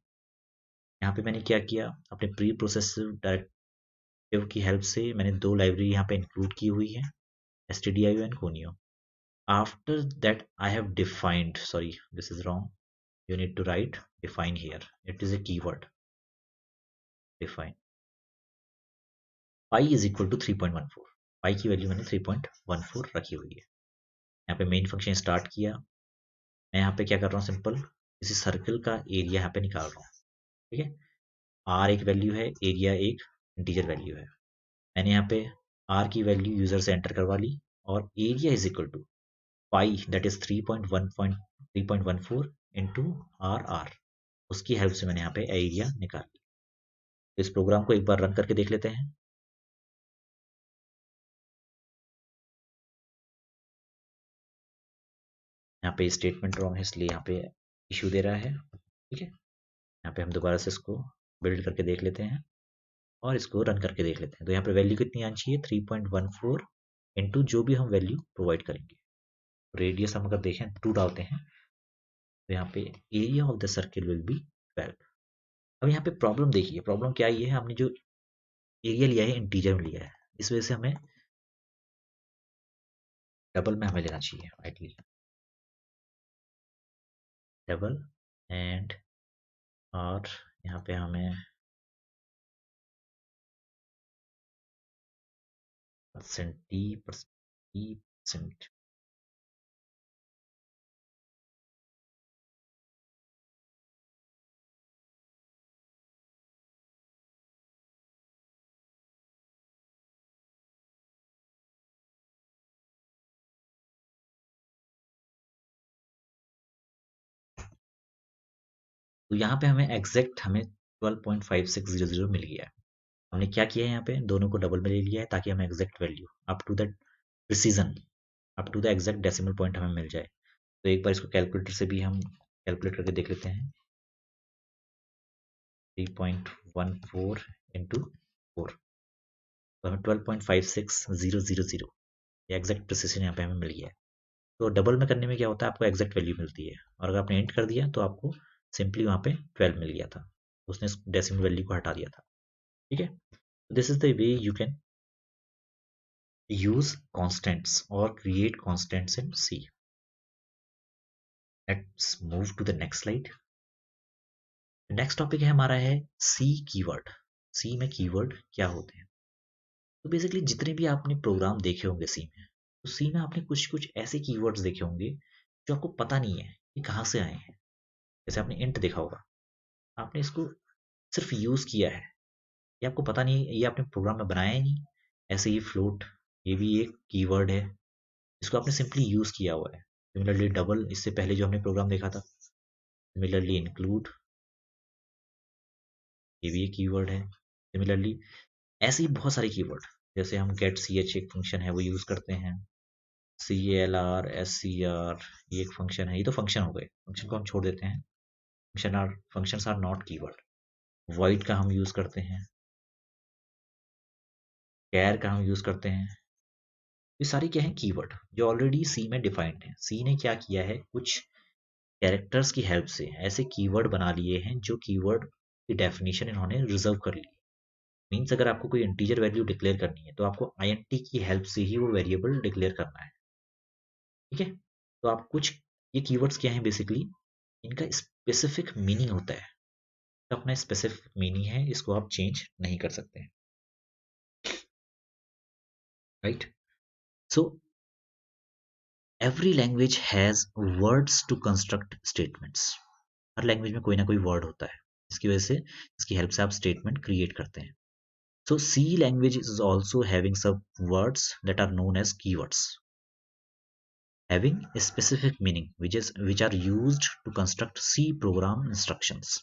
यहाँ पे मैंने क्या किया, अपने प्री प्रोसेस डायरेक्टिव की हेल्प से मैंने दो लाइब्रेरी यहाँ पे इंक्लूड की हुई है, stdio and conio. After that I have defined, sorry this is wrong, you need to write define here, it is a keyword define pi is equal to 3.14। pi की वैल्यू मैंने 3.14 रखी हुई है। यहाँ पे मेन फंक्शन स्टार्ट किया, मैं यहाँ पे क्या कर रहा हूँ, सिंपल किसी सर्कल का एरिया यहाँ पे निकाल रहा हूँ, ठीक है। आर एक वैल्यू है, एरिया एक इंटीजर वैल्यू है। मैंने यहाँ पे आर की वैल्यू यूजर से एंटर करवा ली और area is equal to pi that is 3.14 into R R, उसकी हेल्प से मैंने यहाँ पे एरिया निकाल ली। तो इस प्रोग्राम को एक बार रन करके देख लेते हैं। यहाँ पे स्टेटमेंट रॉन्ग है इसलिए यहाँ पे इशू दे रहा है, ठीक है। यहाँ पे हम दोबारा से इसको बिल्ड करके देख लेते हैं और इसको रन करके देख लेते हैं। तो यहाँ पे वैल्यू कितनी आनी चाहिए, 3.14 इंटू जो भी हम वैल्यू प्रोवाइड करेंगे। रेडियस हम अगर देखें 2 डालते हैं तो यहाँ पे area of the circle will be 12। अब यहाँ पे प्रॉब्लम देखिए, प्रॉब्लम क्या ये है, हमने जो एरिया लिया है इंटीजर में लिया है, इस वजह से हमें डबल में हमें लेना चाहिए आइडली, डबल एंड और यहाँ पे हमें %, तो यहाँ पे हमें एग्जैक्ट हमें 12.5600 मिल गया है। हमने क्या किया है, यहाँ पे दोनों को डबल में ले लिया है ताकि हमें exact value up to the precision, up to the exact decimal point हमें मिल जाए। तो एक बार इसको कैलकुलेटर से भी हम कैलकुलेट करके देख लेते हैं। 3.14 इंटू 4, तो हमें 12.56000 ये एग्जैक्ट प्रिसीजन यहाँ पे हमें मिल गया है। तो डबल में करने में क्या होता है, आपको एग्जैक्ट वैल्यू मिलती है, और अगर आपने इंट कर दिया तो आपको सिंपली वहाँ पे 12 मिल गया था, उसने डेसिमल वैल्यू को हटा दिया था, ठीक है। This is the way you can use constants or create constants in C. Let's move to the next slide. Next topic है हमारा है सी कीवर्ड। सी में कीवर्ड क्या होते हैं। तो बेसिकली जितने भी आपने प्रोग्राम देखे होंगे सी में, तो सी में आपने कुछ कुछ ऐसे कीवर्ड्स देखे होंगे जो आपको पता नहीं है कि कहाँ से आए हैं। जैसे आपने इंट देखा होगा, आपने इसको सिर्फ यूज किया है, ये आपको पता नहीं, ये आपने प्रोग्राम में बनाया ही नहीं। ऐसे ही फ्लोट, ये भी एक कीवर्ड है, इसको आपने सिंपली यूज किया हुआ है। सिमिलरली डबल, इससे पहले जो हमने प्रोग्राम देखा था। सिमिलरली इंक्लूड, ये भी एक कीवर्ड है। सिमिलरली ऐसे ही बहुत सारे कीवर्ड, जैसे हम गेट ch एक फंक्शन है वो यूज करते हैं। CLR, SCR, ये एक फंक्शन है, ये तो फंक्शन हो गए, फंक्शन को हम छोड़ देते हैं। Functions are not keyword. Void का हम यूज करते हैं, कैर का हम यूज करते हैं। ये सारी क्या है, कीवर्ड जो ऑलरेडी सी में डिफाइंड है। सी ने क्या किया है, कुछ कैरेक्टर्स की हेल्प से ऐसे कीवर्ड बना लिए हैं जो कीवर्ड की डेफिनेशन इन्होंने रिजर्व कर ली। मीन्स अगर आपको कोई इंटीजर वैल्यू डिक्लेयर करनी है तो आपको INT की हेल्प से ही वो वेरिएबल डिक्लेयर करना है। ठीक है, तो आप कुछ, ये कीवर्ड्स क्या हैं बेसिकली, इनका स्पेसिफिक मीनिंग होता है, तो अपना स्पेसिफिक मीनिंग है, इसको आप चेंज नहीं कर सकते। Right, so every language has words to construct statements. हर लैंग्वेज में कोई ना कोई वर्ड होता है, इसकी वजह से, इसकी हेल्प से आप स्टेटमेंट क्रिएट करते हैं। So C language is also having some words that are known as keywords, having a specific meaning, which are used to construct C program instructions.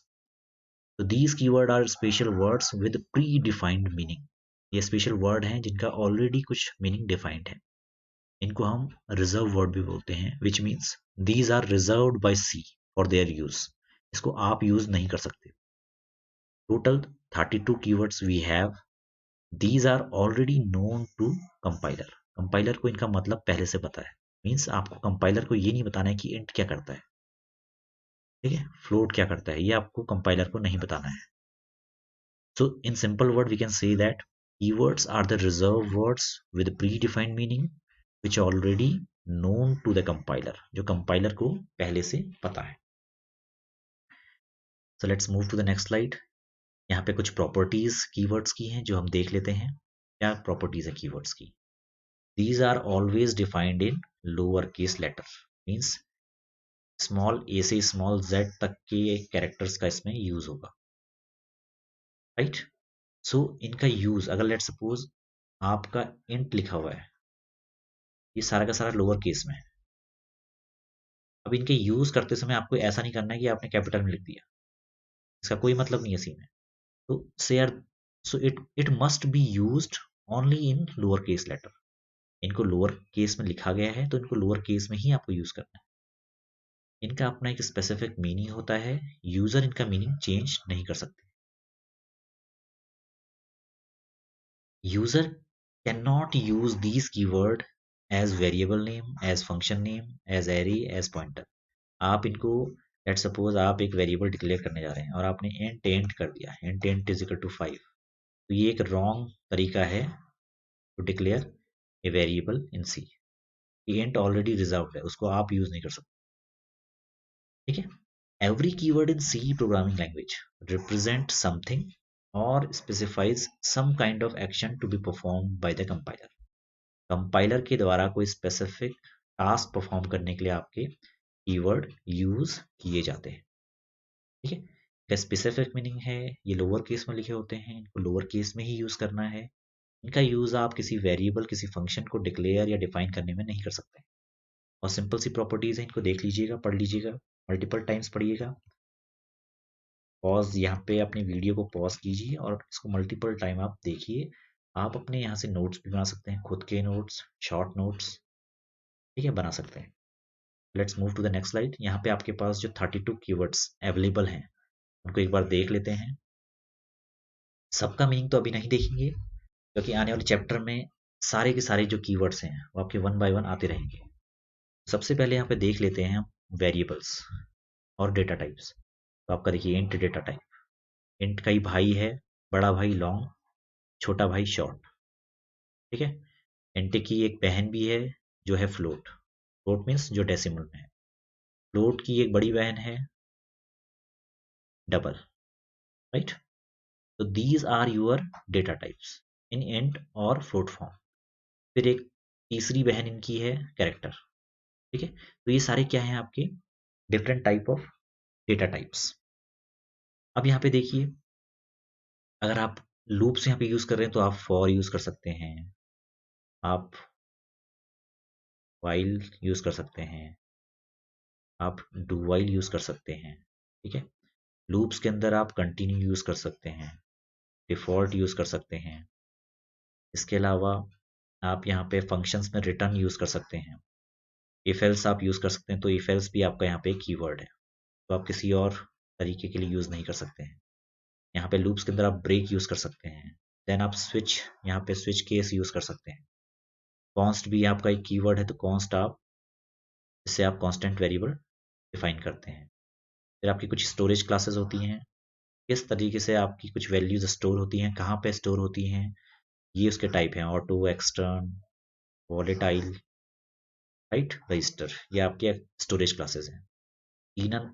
So these keywords are special words with predefined meaning. ये special word हैं जिनका already कुछ meaning defined है। इनको हम reserve word भी बोलते हैं, which means these are reserved by C for their use. इसको आप use नहीं कर सकते। Total 32 keywords we have. These are already known to compiler. Compiler को इनका मतलब पहले से पता है। मीन्स आपको कंपाइलर को ये नहीं बताना है कि इंट क्या करता है, ठीक है, फ्लोट क्या करता है, ये आपको कंपाइलर को नहीं बताना है। So in simple word we can say that keywords are the reserved words with predefined meaning which already known to the compiler, जो कंपाइलर को पहले से पता है। So let's move to the next slide. यहाँ पे कुछ प्रॉपर्टीज कीवर्ड्स की हैं जो हम देख लेते हैं। क्या प्रॉपर्टीज है कीवर्ड्स की? These are always defined in lowercase letter, means small a से स्मॉल z तक के कैरेक्टर्स का इसमें यूज होगा। राइट, सो इनका यूज, अगर लेट सपोज आपका इंट लिखा हुआ है, ये सारा का सारा लोअर केस में है। अब इनके यूज करते समय आपको ऐसा नहीं करना है कि आपने कैपिटल में लिख दिया, इसका कोई मतलब नहीं है सी में। तो so it must be used only in lower case letter. इनको लोअर केस में लिखा गया है तो इनको लोअर केस में ही आपको यूज करना है। इनका अपना एक स्पेसिफिक मीनिंग होता है, यूजर इनका मीनिंग चेंज नहीं कर सकते। User can not use these keyword as variable name, as function name, as array, as pointer. आप इनको, लेट सपोज आप एक वेरिएबल डिक्लेयर करने जा रहे हैं और आपने इंट कर दिया, इंट इज इक्वल टू 5, तो ये एक रॉन्ग तरीका है to declare a variable in C. Int already reserve है, उसको आप यूज नहीं कर सकते। ठीक है, every keyword in C programming language represents something or specifies some kind of action to be performed by the compiler. Compiler के द्वारा कोई स्पेसिफिक टास्क परफॉर्म करने के लिए आपके कीवर्ड यूज किए जाते हैं। ठीक है, इसका स्पेसिफिक मीनिंग है, ये लोअर केस में लिखे होते हैं, इनको लोअर केस में ही यूज करना है। इनका यूज आप किसी वेरिएबल, किसी फंक्शन को डिक्लेयर या डिफाइन करने में नहीं कर सकते। और सिंपल सी प्रॉपर्टीज है, इनको देख लीजिएगा, पढ़ लीजिएगा, मल्टीपल टाइम्स पढ़िएगा। पॉज, यहाँ पे अपनी वीडियो को पॉज कीजिए और इसको मल्टीपल टाइम आप देखिए। आप अपने यहाँ से नोट्स भी बना सकते हैं, खुद के नोट्स, शॉर्ट नोट्स, ठीक है, बना सकते हैं। Let's move to the next slide. यहाँ पे आपके पास जो 32 कीवर्ड्स अवेलेबल हैं उनको एक बार देख लेते हैं। सबका मीनिंग तो अभी नहीं देखेंगे क्योंकि आने वाले चैप्टर में सारे के सारे जो कीवर्ड्स हैं वो आपके वन बाय वन आते रहेंगे। सबसे पहले यहाँ पे देख लेते हैं हम वेरिएबल्स और डेटा टाइप्स। तो आपका देखिए इंट डेटा टाइप, इंट का ही भाई है, बड़ा भाई लॉन्ग, छोटा भाई शॉर्ट। ठीक है, इंट की एक बहन भी है जो है फ्लोट, फ्लोट मीन्स जो डेसिमल में है। फ्लोट की एक बड़ी बहन है डबल। राइट, तो these are your data types in int और फ्लोट फॉर्म। फिर एक तीसरी बहन इनकी है कैरेक्टर। ठीक है, तो ये सारे क्या हैं आपके different type of data types. अब यहाँ पे देखिए, अगर आप लूप्स यहाँ पे यूज कर रहे हैं तो आप फॉर यूज कर सकते हैं, आप वाइल यूज कर सकते हैं, आप डू वाइल यूज कर सकते हैं। ठीक है, लूप्स के अंदर आप कंटिन्यू यूज कर सकते हैं, डिफॉल्ट यूज कर सकते हैं। इसके अलावा आप यहाँ पे फंक्शंस में रिटर्न यूज कर सकते हैं। इफ एल्स आप यूज़ कर सकते हैं, तो इफ एल्स भी आपका यहाँ पे कीवर्ड है, तो आप किसी और तरीके के लिए यूज़ नहीं कर सकते हैं। यहाँ पे लूप्स के अंदर आप ब्रेक यूज़ कर सकते हैं। देन आप स्विच, यहाँ पे स्विच केस यूज़ कर सकते हैं। कॉन्स्ट भी आपका एक कीवर्ड है, तो कॉन्स्ट आप, इससे आप कांस्टेंट वेरिएबल डिफाइन करते हैं। फिर आपकी कुछ स्टोरेज क्लासेस होती हैं, किस तरीके से आपकी कुछ वैल्यूज स्टोर होती हैं, कहाँ पे स्टोर होती हैं, ये उसके टाइप हैं, auto, extern, volatile, right, register, ये आपके स्टोरेज क्लासेस हैं। इनम,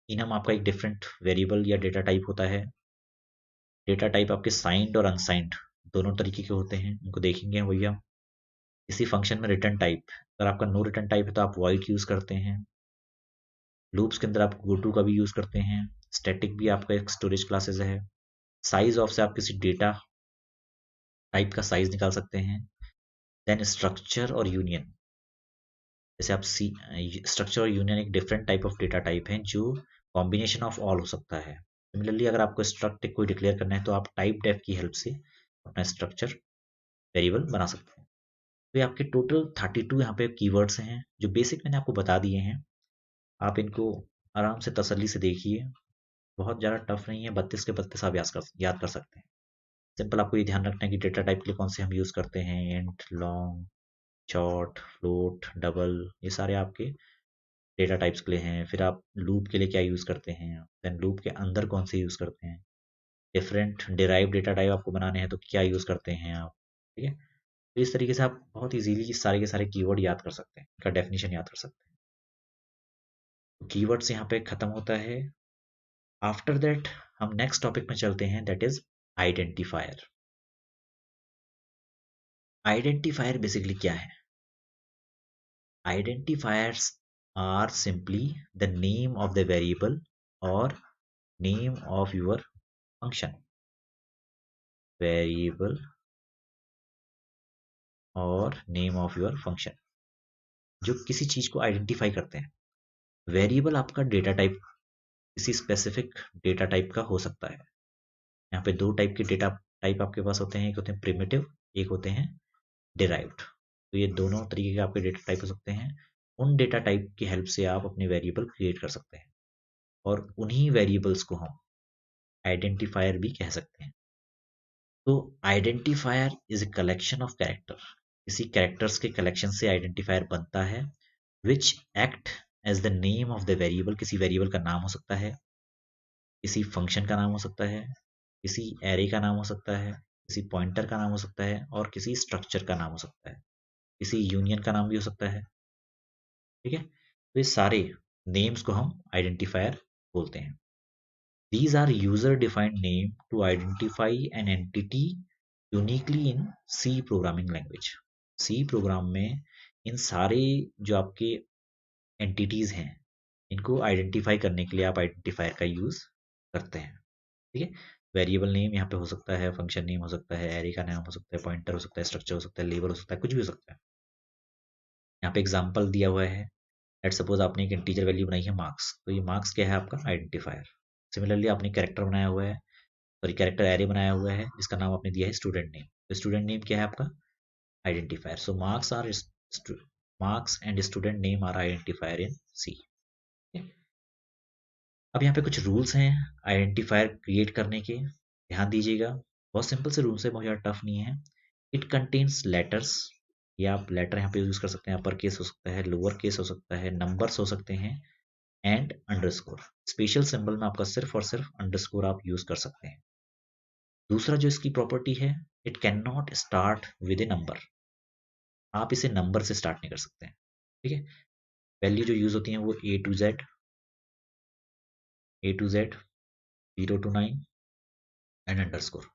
इनम आपका एक डिफरेंट वेरिएबल या डेटा टाइप होता है। डेटा टाइप आपके साइंड और अनसाइंड दोनों तरीके के होते हैं, उनको देखेंगे भैया। इसी फंक्शन में रिटर्न टाइप, अगर आपका नो रिटर्न टाइप है तो आप वॉइड यूज करते हैं। लूप्स के अंदर आप गोटू का भी यूज करते हैं। स्टैटिक भी आपका एक स्टोरेज क्लासेस है। साइज ऑफ से आप किसी डेटा टाइप का साइज निकाल सकते हैं। देन स्ट्रक्चर और यूनियन, जैसे आप सी, स्ट्रक्चर और यूनियन एक different type of data type है जो कॉम्बिनेशन ऑफ ऑल हो सकता है। सिमिलरली अगर आपको स्ट्रक्ट कोई डिक्लेयर करना है तो आप टाइप डेफ की हेल्प से अपना स्ट्रक्चर वेरिएबल बना सकते हैं। तो ये आपके टोटल 32 यहाँ पे कीवर्ड्स हैं जो बेसिक मैंने आपको बता दिए हैं। आप इनको आराम से तसल्ली से देखिए, बहुत ज़्यादा टफ नहीं है, 32 के 32 आप याद कर सकते हैं। सिंपल आपको ये ध्यान रखना है कि डेटा टाइप के लिए कौन से हम यूज़ करते हैं, int, long, short, float, double, ये सारे आपके डेटा टाइप्स के लिए हैं। फिर आप लूप के लिए क्या यूज़ करते हैं, देन लूप के अंदर कौन से यूज़ करते हैं, डिफरेंट डिराइव डेटा टाइप आपको बनाने हैं तो क्या यूज़ करते हैं आप, ठीक है। तो इस तरीके से आप बहुत इजीली सारे के सारे कीवर्ड याद कर सकते हैं, इनका डेफिनेशन याद कर सकते हैं। तो कीवर्ड्स यहाँ पे खत्म होता है। आफ्टर दैट हम नेक्स्ट टॉपिक में चलते हैं, that is identifier. Identifier basically क्या है? Identifiers are simply the name of the variable or name of your function. Variable और name of your function जो किसी चीज को आइडेंटिफाई करते हैं। वेरिएबल आपका डेटा टाइप किसी स्पेसिफिक डेटा टाइप का हो सकता है। यहाँ पे दो टाइप के डेटा टाइप आपके पास होते हैं, एक होते हैं प्रिमिटिव, एक होते हैं डिराइव्ड। तो ये दोनों तरीके के आपके डेटा टाइप हो सकते हैं। उन डेटा टाइप की हेल्प से आप अपने वेरिएबल क्रिएट कर सकते हैं और उन्हीं वेरिएबल्स को हम आइडेंटिफायर भी कह सकते हैं। तो identifier is a collection of character, किसी कैरेक्टर्स के कलेक्शन से आइडेंटिफायर बनता है, which act as the name of the variable, किसी वेरिएबल का नाम हो सकता है, किसी फंक्शन का नाम हो सकता है, किसी एरे का नाम हो सकता है, किसी पॉइंटर का नाम हो सकता है और किसी स्ट्रक्चर का नाम हो सकता है, किसी यूनियन का नाम भी हो सकता है, ठीक है। तो ये सारे नेम्स को हम आइडेंटिफायर बोलते हैं। These are user-defined name to identify an entity uniquely in C programming language. C program में इन सारे जो आपके एंटिटीज हैं इनको आइडेंटिफाई करने के लिए आप आइडेंटिफायर का यूज करते हैं, ठीक है। वेरिएबल नेम यहाँ पे हो सकता है, फंक्शन नेम हो सकता है, एरे का नाम हो सकता है, पॉइंटर हो सकता है, स्ट्रक्चर हो सकता है, लेबल हो सकता है, कुछ भी हो सकता है। यहाँ पे एग्जाम्पल दिया हुआ है। लेट सपोज आपने एक इंटीजर वैल्यू बनाई है मार्क्स, तो ये मार्क्स क्या है आपका आइडेंटिफायर। सिमिलरली आपने कैरेक्टर बनाया हुआ है, सॉरी कैरेक्टर एरे बनाया हुआ है जिसका नाम आपने दिया है स्टूडेंट नेम, तो स्टूडेंट नेम क्या है आपका identifier. So marks and student name are identifier in C. अब यहाँ पे कुछ रूल्स हैं आइडेंटिफायर क्रिएट करने के, ध्यान दीजिएगा। बहुत सिंपल से रूल्स है, बहुत ज़्यादा टफ नहीं है। इट कंटेन्स लेटर्स, या आप लेटर यहाँ पे यूज कर सकते हैं, अपर केस हो सकता है, लोअर केस हो सकता है, नंबर्स हो सकते हैं, एंड अंडरस्कोर। स्पेशल सिंबल में आपका सिर्फ और सिर्फ अंडरस्कोर आप यूज कर सकते हैं। दूसरा जो इसकी प्रॉपर्टी है, it can not start with A number, आप इसे नंबर से स्टार्ट नहीं कर सकते हैं, ठीक है। वैल्यू जो यूज होती है वो A to Z 0 to 9 and underscore.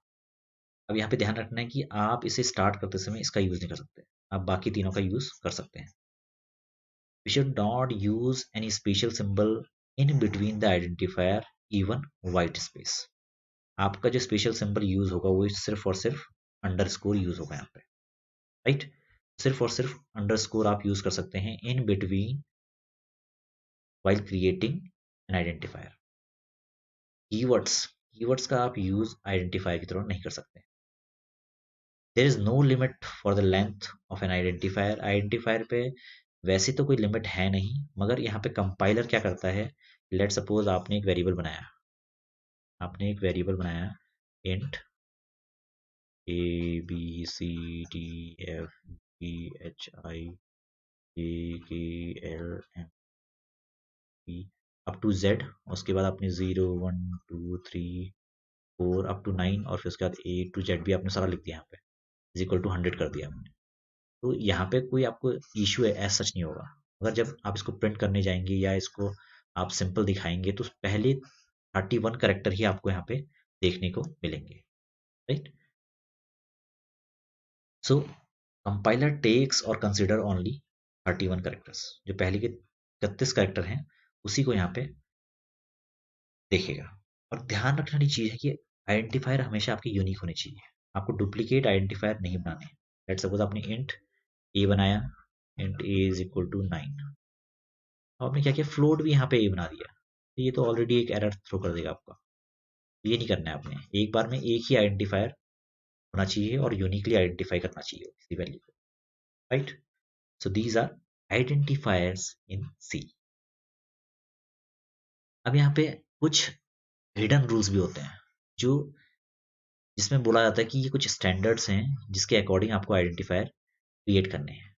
अब यहाँ पे ध्यान रखना है कि आप इसे स्टार्ट करते समय इसका यूज नहीं कर सकते, आप बाकी तीनों का यूज कर सकते हैं। We should not use any special symbol in between the identifier, even white space. आपका जो स्पेशल सिंबल यूज होगा वो सिर्फ और सिर्फ अंडरस्कोर यूज होगा यहाँ पे, राइट। सिर्फ और सिर्फ अंडरस्कोर आप यूज कर सकते हैं in between while creating an identifier। Keywords का आप यूज आइडेंटिफायर की तरह नहीं कर सकते। There is no limit for the length of an identifier. Identifier पे वैसे तो कोई लिमिट है नहीं, मगर यहाँ पे कंपाइलर क्या करता है, लेट सपोज आपने एक वेरिएबल बनाया int ABCDFGHIJKLMP up to Z, उसके बाद आपने 0 1 2 3 4 अप टू 9, और फिर उसके बाद A to Z भी आपने सारा लिख दिया, यहाँ पे इज इक्वल टू 100 कर दिया आपने। तो यहाँ पे कोई आपको इशू है ऐसा सच नहीं होगा। अगर जब आप इसको प्रिंट करने जाएंगे या इसको आप सिंपल दिखाएंगे तो पहले 31 करेक्टर ही आपको यहाँ पे देखने को मिलेंगे, राइट। सो कंपाइलर टेक्स और कंसिडर ओनली 31 करेक्टर्स, जो पहले के 31 करेक्टर हैं उसी को यहाँ पे देखेगा। और ध्यान रखने वाली चीज है कि आइडेंटिफायर हमेशा आपके यूनिक होने चाहिए, आपको डुप्लीकेट आइडेंटिफायर नहीं बनाने। लेट्स सपोज आपने इंट ए बनाया, int a is equal to 9, अब आपने क्या किया, फ्लोट भी यहाँ पे ए बना दिया, तो ये तो ऑलरेडी एक एरर थ्रो कर देगा आपका। ये नहीं करना है आपने, एक बार में एक ही आइडेंटिफायर होना चाहिए और यूनिकली आइडेंटिफाई करना चाहिए किसी वैल्यू को, right. So these are identifiers in C. अब यहाँ पे कुछ हिडन रूल्स भी होते हैं, जो जिसमें बोला जाता है कि ये कुछ स्टैंडर्ड्स हैं जिसके अकॉर्डिंग आपको आइडेंटिफायर क्रिएट करने हैं।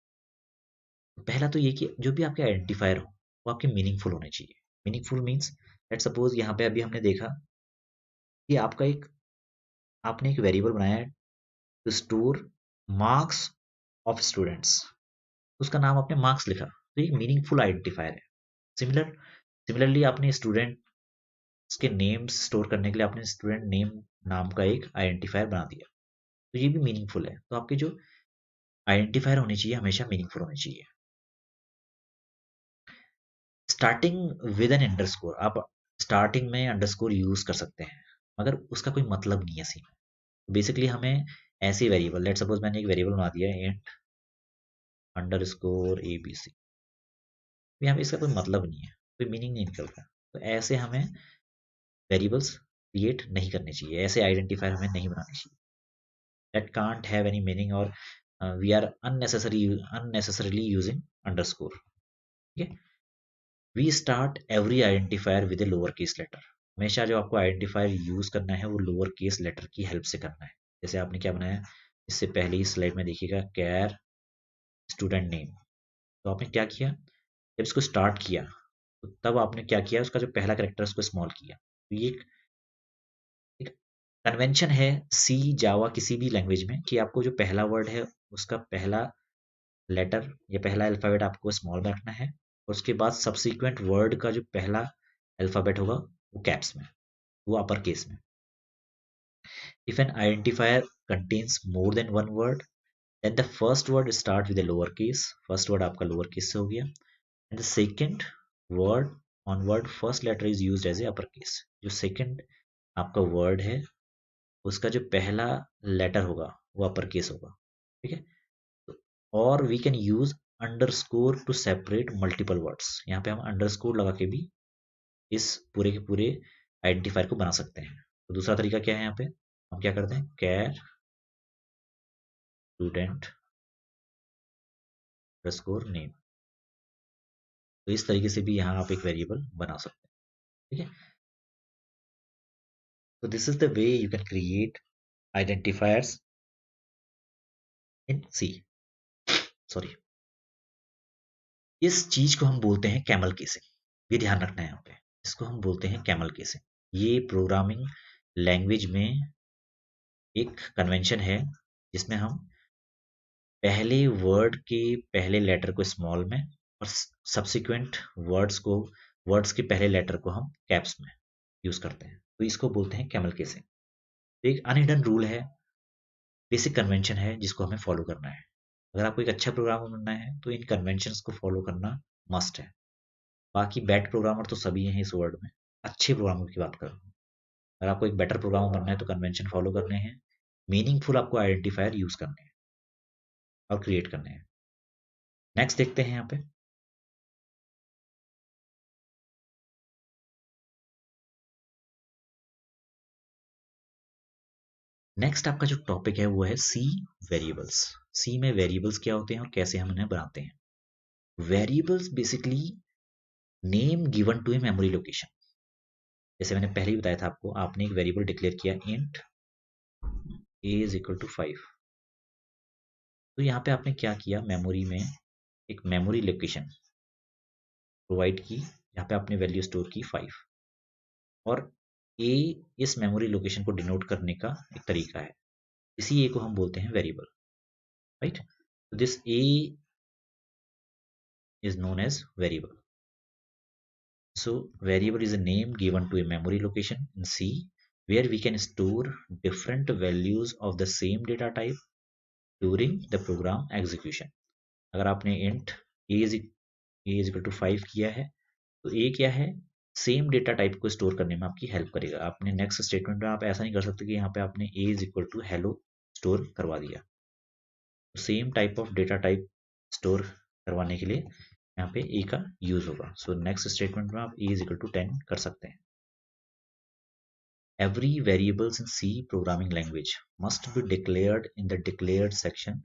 तो पहला तो ये कि जो भी आपके आइडेंटिफायर हो वो आपके मीनिंगफुल होने चाहिए। मीनिंगफुल मीन्स, लेट सपोज यहाँ पे अभी हमने देखा कि आपने एक वेरिएबल बनाया है to store marks of students, उसका नाम आपने मार्क्स लिखा, तो ये मीनिंगफुल आइडेंटिफायर है। सिमिलरली आपने स्टूडेंट्स के नेम्स स्टोर करने के लिए आपने स्टूडेंट नेम नाम का एक आइडेंटिफायर बना दिया, तो ये भी मीनिंगफुल है। तो आपके जो आइडेंटिफायर होने चाहिए हमेशा मीनिंगफुल होने चाहिए। स्टार्टिंग विद एन अंडरस्कोर, आप स्टार्टिंग में अंडरस्कोर यूज कर सकते हैं, मगर उसका कोई मतलब नहीं है सी में। बेसिकली हमें ऐसे वेरिएबल, लेट सपोज मैंने एक वेरिएबल बना दिया है इंट अंडरस्कोर ABC, यहाँ पे इसका कोई मतलब नहीं है, कोई मीनिंग नहीं निकल रहा। तो ऐसे हमें वेरिएबल्स क्रिएट नहीं करने चाहिए, ऐसे आइडेंटिफायर हमें नहीं बनाने चाहिए। That can't have any meaning, और we are unnecessarily using underscore, ठीक है। We start every identifier with a lower case letter, हमेशा जो आपको आइडेंटिफायर यूज करना है वो लोअर केस लेटर की हेल्प से करना है। जैसे आपने क्या बनाया, इससे पहले ही स्लाइड में देखिएगा, कैर स्टूडेंट नेम, तो आपने क्या किया, जब इसको स्टार्ट किया तो तब आपने क्या किया, उसका जो पहला करेक्टर उसको स्मॉल किया। तो ये एक कन्वेंशन है सी जावा किसी भी लैंग्वेज में कि आपको जो पहला वर्ड है उसका पहला लेटर या पहला अल्फाबेट आपको स्मॉल में रखना है, और उसके बाद सब्सिक्वेंट वर्ड का जो पहला अल्फाबेट होगा वो कैप्स में, वो अपर केस में। If an identifier contains more than one word, then the first word start with lower case, first word आपका लोअर केस से हो गया, and the second word on word first letter is use as a upper case, जो सेकेंड आपका वर्ड है उसका जो पहला लेटर होगा वो अपर केस होगा, ठीक है। तो और we can use underscore to separate multiple words, यहाँ पे हम अंडरस्कोर लगा के भी इस पूरे के पूरे आइडेंटिफायर को बना सकते हैं। तो दूसरा तरीका क्या है, यहाँ पे हम क्या करते हैं, कैर स्टूडेंट अंडरस्कोर नेम, तो इस तरीके से भी यहाँ आप एक वेरिएबल बना सकते हैं, ठीक है। तो this is the way you can create identifiers in C. Sorry, इस चीज को हम बोलते हैं कैमल केसिंग, ये ध्यान रखना है यहाँ पे, इसको हम बोलते हैं कैमल केसिंग। ये प्रोग्रामिंग लैंग्वेज में एक कन्वेंशन है जिसमें हम पहले वर्ड के पहले लेटर को स्मॉल में और सब्सिक्वेंट वर्ड्स के पहले लेटर को हम कैप्स में यूज करते हैं, तो इसको बोलते हैं कैमल केसिंग। एक अनहिडन रूल है, बेसिक कन्वेंशन है जिसको हमें फॉलो करना है। अगर आपको एक अच्छा प्रोग्रामर बनना है तो इन कन्वेंशंस को फॉलो करना मस्ट है। बाकी बैड प्रोग्रामर तो सभी हैं इस वर्ल्ड में, अच्छे प्रोग्रामर की बात कर रहा हूँ। अगर आपको एक बेटर प्रोग्रामर बनना है तो कन्वेंशन फॉलो करने हैं, मीनिंगफुल आपको आइडेंटिफायर यूज करने हैं और क्रिएट करने हैं। नेक्स्ट देखते हैं यहाँ पे, नेक्स्ट आपका जो टॉपिक है वो है सी वेरिएबल्स। सी में वेरिएबल्स क्या होते हैं और कैसे हम इन्हें बनाते हैं। Variables basically name given to a memory location. जैसे मैंने पहले ही बताया था आपको, आपने एक वेरिएबल डिक्लेयर किया int a is equal to 5। तो यहाँ पे आपने क्या किया, मेमोरी में एक मेमोरी लोकेशन प्रोवाइड की जहाँ पे आपने वैल्यू स्टोर की 5, और a इस मेमोरी लोकेशन को डिनोट करने का एक तरीका है। इसी a को हम बोलते हैं वेरिएबल, राइट। तो this a is known as variable. So variable is a name given to a memory location in C where we can store different values of the same data type during the program execution. अगर आपने int a is equal to 5 किया है, तो a क्या है, सेम डेटा टाइप को स्टोर करने में आपकी हेल्प करेगा। आपने नेक्स्ट स्टेटमेंट में आप ऐसा नहीं कर सकते कि यहाँ पे आपने a is equal to hello store करवा दिया। Same type of data type store करवाने के लिए यहाँ पे a का यूज होगा। सो नेक्स्ट स्टेटमेंट में आप a इज इक्वल टू 10 कर सकते हैं। Every variables in C programming language must be declared in the declared section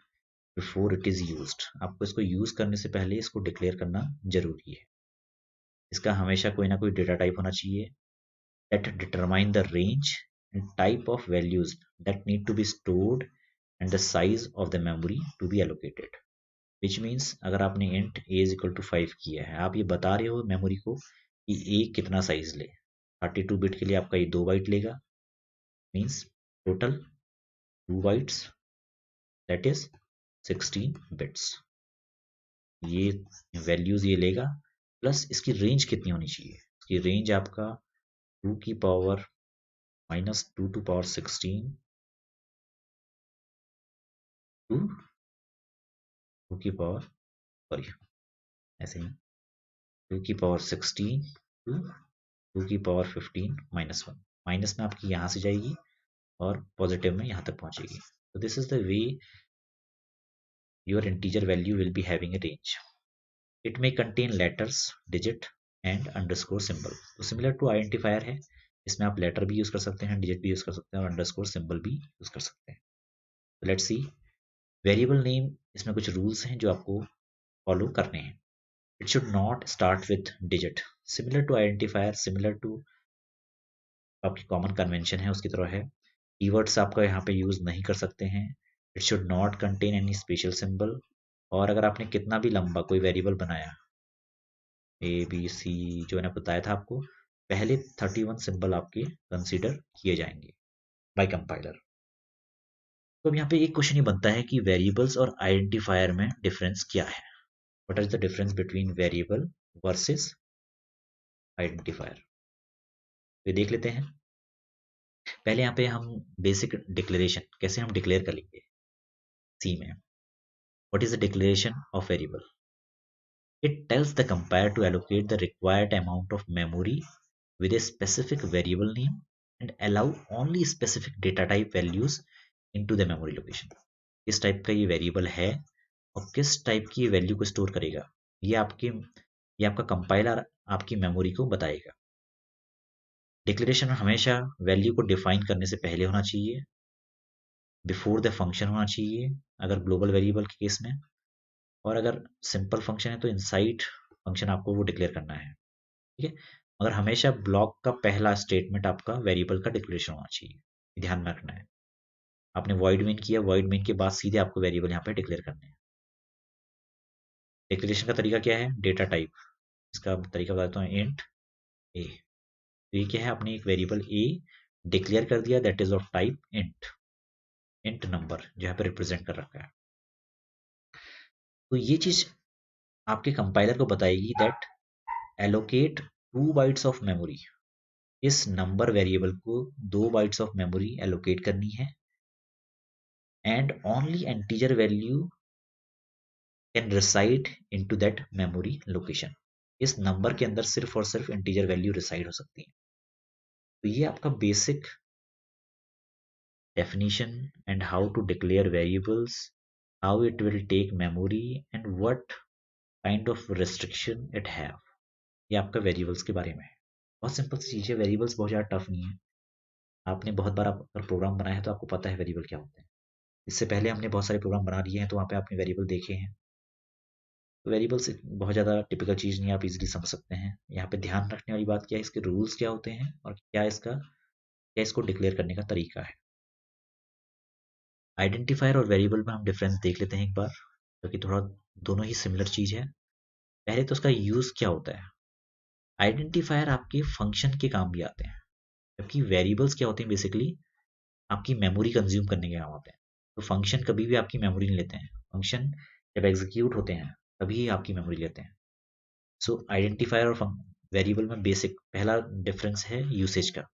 before it is used. आपको इसको यूज करने से पहले इसको डिक्लेयर करना जरूरी है। इसका हमेशा कोई ना कोई डेटा टाइप होना चाहिए that determine the range and type of values that need to be stored and the size of the memory to be allocated. Which means अगर आपने int a is equal to 5 किया है, आप ये बता रहे हो मेमोरी को कि a कितना साइज ले। 32 बिट के लिए आपका ये 2 बाइट लेगा, means total 2 bytes that is 16 bits. ये वैल्यूज ये लेगा, प्लस इसकी रेंज कितनी होनी चाहिए, इसकी रेंज आपका 2 की पावर -2 टू पावर 16 टू 2 की पावर, सॉरी ऐसे ही 2 की पावर 16 टू 2 की पावर 15 -1। माइनस में आपकी यहाँ से जाएगी और पॉजिटिव में यहाँ तक पहुंचेगी। तो this is the way your integer value will be having a range. It may contain letters, digit and underscore symbol. तो सिमिलर टू आइडेंटिफायर है, इसमें आप लेटर भी यूज कर सकते हैं, डिजिट भी यूज कर सकते हैं और अंडरस्कोर सिंबल भी यूज कर सकते हैं। तो लेट्स सी वेरिएबल नेम, इसमें कुछ रूल्स हैं जो आपको फॉलो करने हैं। It should not start with digit, similar to identifier, similar to आपकी कॉमन कन्वेंशन है उसकी तरह है। कीवर्ड्स आपका यहाँ पे यूज नहीं कर सकते हैं। It should not contain any special symbol. और अगर आपने कितना भी लंबा कोई वेरिएबल बनाया, ए बी सी जो मैंने बताया था आपको, पहले 31 सिंबल आपके कंसीडर किए जाएंगे बाय कंपाइलर। तो अब यहाँ पे एक क्वेश्चन ये बनता है कि वेरिएबल्स और आइडेंटिफायर में डिफरेंस क्या है। What is the difference between variable versus identifier, ये देख लेते हैं। पहले यहाँ पे हम बेसिक डिक्लेरेशन कैसे हम डिक्लेयर कर लेंगे सी में। What is the declaration of variable? It tells the compiler to allocate the required amount of memory with a specific variable name and allow only specific data type values into the memory location. किस टाइप का ये वेरिएबल है और किस टाइप की ये वैल्यू को स्टोर करेगा, ये आपका कंपाइलर आपकी मेमोरी को बताएगा। डिक्लेरेशन हमेशा वैल्यू को डिफाइन करने से पहले होना चाहिए, बिफोर द फंक्शन होना चाहिए अगर ग्लोबल वेरिएबल के केस में, और अगर सिंपल फंक्शन है तो इनसाइड फंक्शन आपको वो डिक्लेयर करना है, ठीक है। मगर हमेशा ब्लॉक का पहला स्टेटमेंट आपका वेरिएबल का डिक्लेरेशन होना चाहिए, ध्यान में रखना है। आपने वॉइड मेन किया, वॉइड मेन के बाद सीधे आपको वेरिएबल यहाँ पे डिक्लेयर करने हैं। डिक्लेरेशन का तरीका क्या है, डेटा टाइप, इसका तरीका बताता हूँ, इंट ए। तो ये क्या है, आपने एक वेरिएबल ए डिक्लेयर कर दिया that is of type int, int number जो यहाँ पे रिप्रेजेंट कर रखा है। तो ये चीज आपके कंपाइलर को बताएगी that allocate 2 bytes of memory, इस नंबर वेरिएबल को 2 बाइट्स ऑफ मेमोरी एलोकेट करनी है, and only integer value can reside into that memory location. इस नंबर के अंदर सिर्फ और सिर्फ इंटीजर वैल्यू रिसाइड हो सकती है। तो ये आपका basic definition and how to declare variables, how it will take memory and what kind of restriction it have, ये आपका वेरिएबल्स के बारे में है। बहुत सिंपल सी चीज़ है, वेरिएबल्स बहुत ज़्यादा टफ नहीं है। आपने बहुत बार अगर प्रोग्राम बनाया है तो आपको पता है वेरिएबल क्या होते हैं। इससे पहले हमने बहुत सारे प्रोग्राम बना लिए हैं तो वहाँ पे आपने वेरिएबल देखे हैं। वेरिएबल्स बहुत ज़्यादा टिपिकल चीज़ नहीं है, आप इजीली समझ सकते हैं। यहाँ पे ध्यान रखने वाली बात क्या है, इसके रूल्स क्या होते हैं और क्या इसको डिक्लेयर करने का तरीका है। आइडेंटिफायर और वेरिएबल में हम डिफरेंस देख लेते हैं एक बार, क्योंकि थोड़ा दोनों ही सिमिलर चीज़ है। पहले तो उसका यूज़ क्या होता है। आइडेंटिफायर आपके फंक्शन के काम भी आते हैं, जबकि वेरिएबल्स क्या होते हैं, बेसिकली आपकी मेमोरी कंज्यूम करने के काम आते हैं। तो फंक्शन कभी भी आपकी मेमोरी नहीं लेते हैं, फंक्शन जब एग्जीक्यूट होते हैं तभी आपकी मेमोरी लेते हैं। सो आइडेंटिफायर और वेरिएबल में बेसिक पहला डिफरेंस है यूसेज का।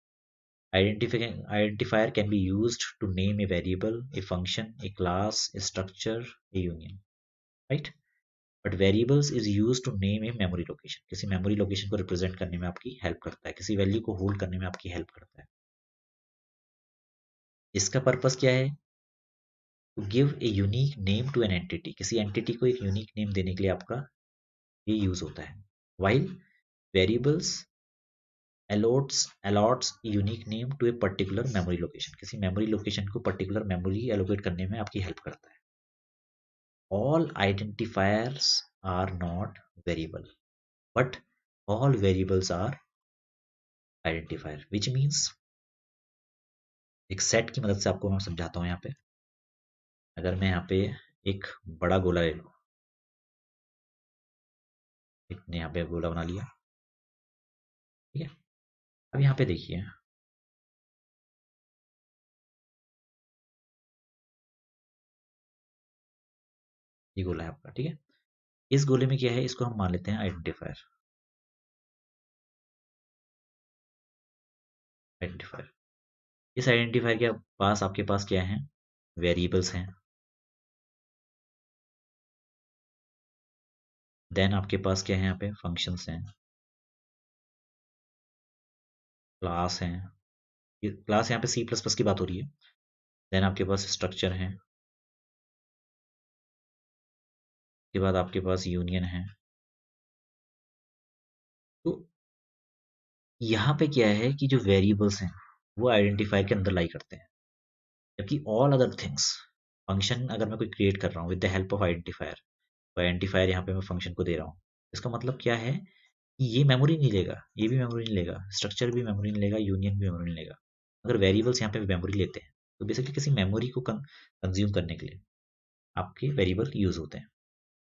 Identifier can be used to name a variable, a function, a class, a structure, a union, right? But variables is used to name a memory location. किसी memory location को represent करने में आपकी help करता है, किसी value को hold करने में आपकी help करता है। इसका purpose क्या है? To give a unique name to an entity. किसी entity को एक unique name देने के लिए आपका ये use होता है। While variables allots unique name to a particular memory location. किसी memory location को particular memory allocate करने में आपकी help करता है। All identifiers are not variable, but all variables are identifier, which means एक सेट की मदद से आपको मैं समझाता हूँ। यहाँ पे अगर मैं यहाँ पे एक बड़ा गोला ले लूँ, एक ने यहाँ पे गोला बना लिया, ठीक है। अब यहाँ पे देखिए, ये गोला है आपका, ठीक है। इस गोले में क्या है, इसको हम मान लेते हैं आइडेंटिफायर। आइडेंटिफायर इस आइडेंटिफायर के पास आपके पास क्या है, वेरिएबल्स हैं। देन आपके पास क्या है, यहाँ पे फंक्शंस हैं, क्लास हैं। ये क्लास यहाँ पे सी प्लस प्लस की बात हो रही है। देन आपके पास स्ट्रक्चर है, के बाद आपके पास यूनियन है। तो यहाँ पे क्या है कि जो वेरिएबल्स हैं वो आइडेंटिफायर के अंदर लाई करते हैं, जबकि ऑल अदर थिंग्स, फंक्शन अगर मैं कोई क्रिएट कर रहा हूँ with the help of identifier, तो आइडेंटिफायर यहाँ पे मैं फंक्शन को दे रहा हूँ। इसका मतलब क्या है कि ये मेमोरी नहीं लेगा, ये भी मेमोरी नहीं लेगा, स्ट्रक्चर भी मेमोरी नहीं लेगा, यूनियन भी मेमोरी नहीं लेगा। अगर वेरिएबल्स यहाँ पे मेमोरी लेते हैं, तो बेसिकली किसी मेमोरी को कंज्यूम करने के लिए आपके वेरिएबल यूज होते हैं।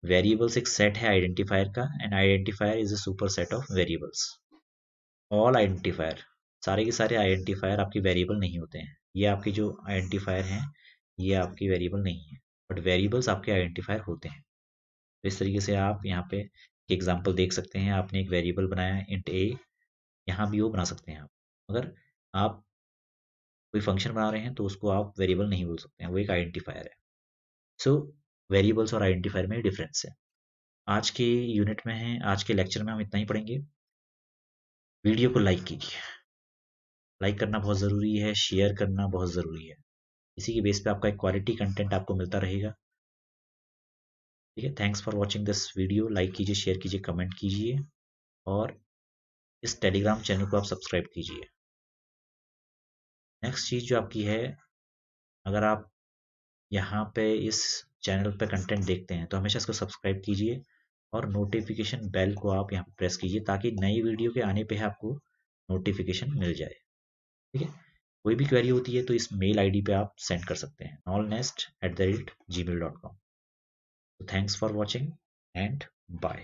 वेरिएबल्स एक सेट है आइडेंटिफायर का, and identifier is a super set of variables. All identifier, सारे के सारे आइडेंटिफायर आपकी वेरिएबल नहीं होते हैं। ये आपके जो आइडेंटिफायर हैं ये आपकी वेरिएबल नहीं है, बट वेरिएबल्स आपके आइडेंटिफायर होते हैं। तो इस तरीके से आप यहाँ पे एग्जांपल देख सकते हैं। आपने एक वेरिएबल बनाया इंट ए, यहाँ भी वो बना सकते हैं आप। अगर आप कोई फंक्शन बना रहे हैं तो उसको आप वेरिएबल नहीं बोल सकते हैं, वो एक आइडेंटिफायर है। सो वेरिएबल्स और आइडेंटिफायर में डिफरेंस है। आज के यूनिट में है, आज के लेक्चर में हम इतना ही पढ़ेंगे। वीडियो को लाइक कीजिए, लाइक करना बहुत ज़रूरी है, शेयर करना बहुत ज़रूरी है। इसी की बेस पे आपका एक क्वालिटी कंटेंट आपको मिलता रहेगा, ठीक है। Thanks for watching this video. Like कीजिए, शेयर कीजिए, कमेंट कीजिए, और इस टेलीग्राम चैनल को आप सब्सक्राइब कीजिए। नेक्स्ट चीज़ जो आपकी है, अगर आप यहाँ पे इस चैनल पे कंटेंट देखते हैं तो हमेशा इसको सब्सक्राइब कीजिए, और नोटिफिकेशन बेल को आप यहाँ पे प्रेस कीजिए, ताकि नई वीडियो के आने पे आपको नोटिफिकेशन मिल जाए, ठीक है। कोई भी क्वेरी होती है तो इस मेल आईडी पे आप सेंड कर सकते हैं, allnest@gmail.com। So thanks for watching and bye.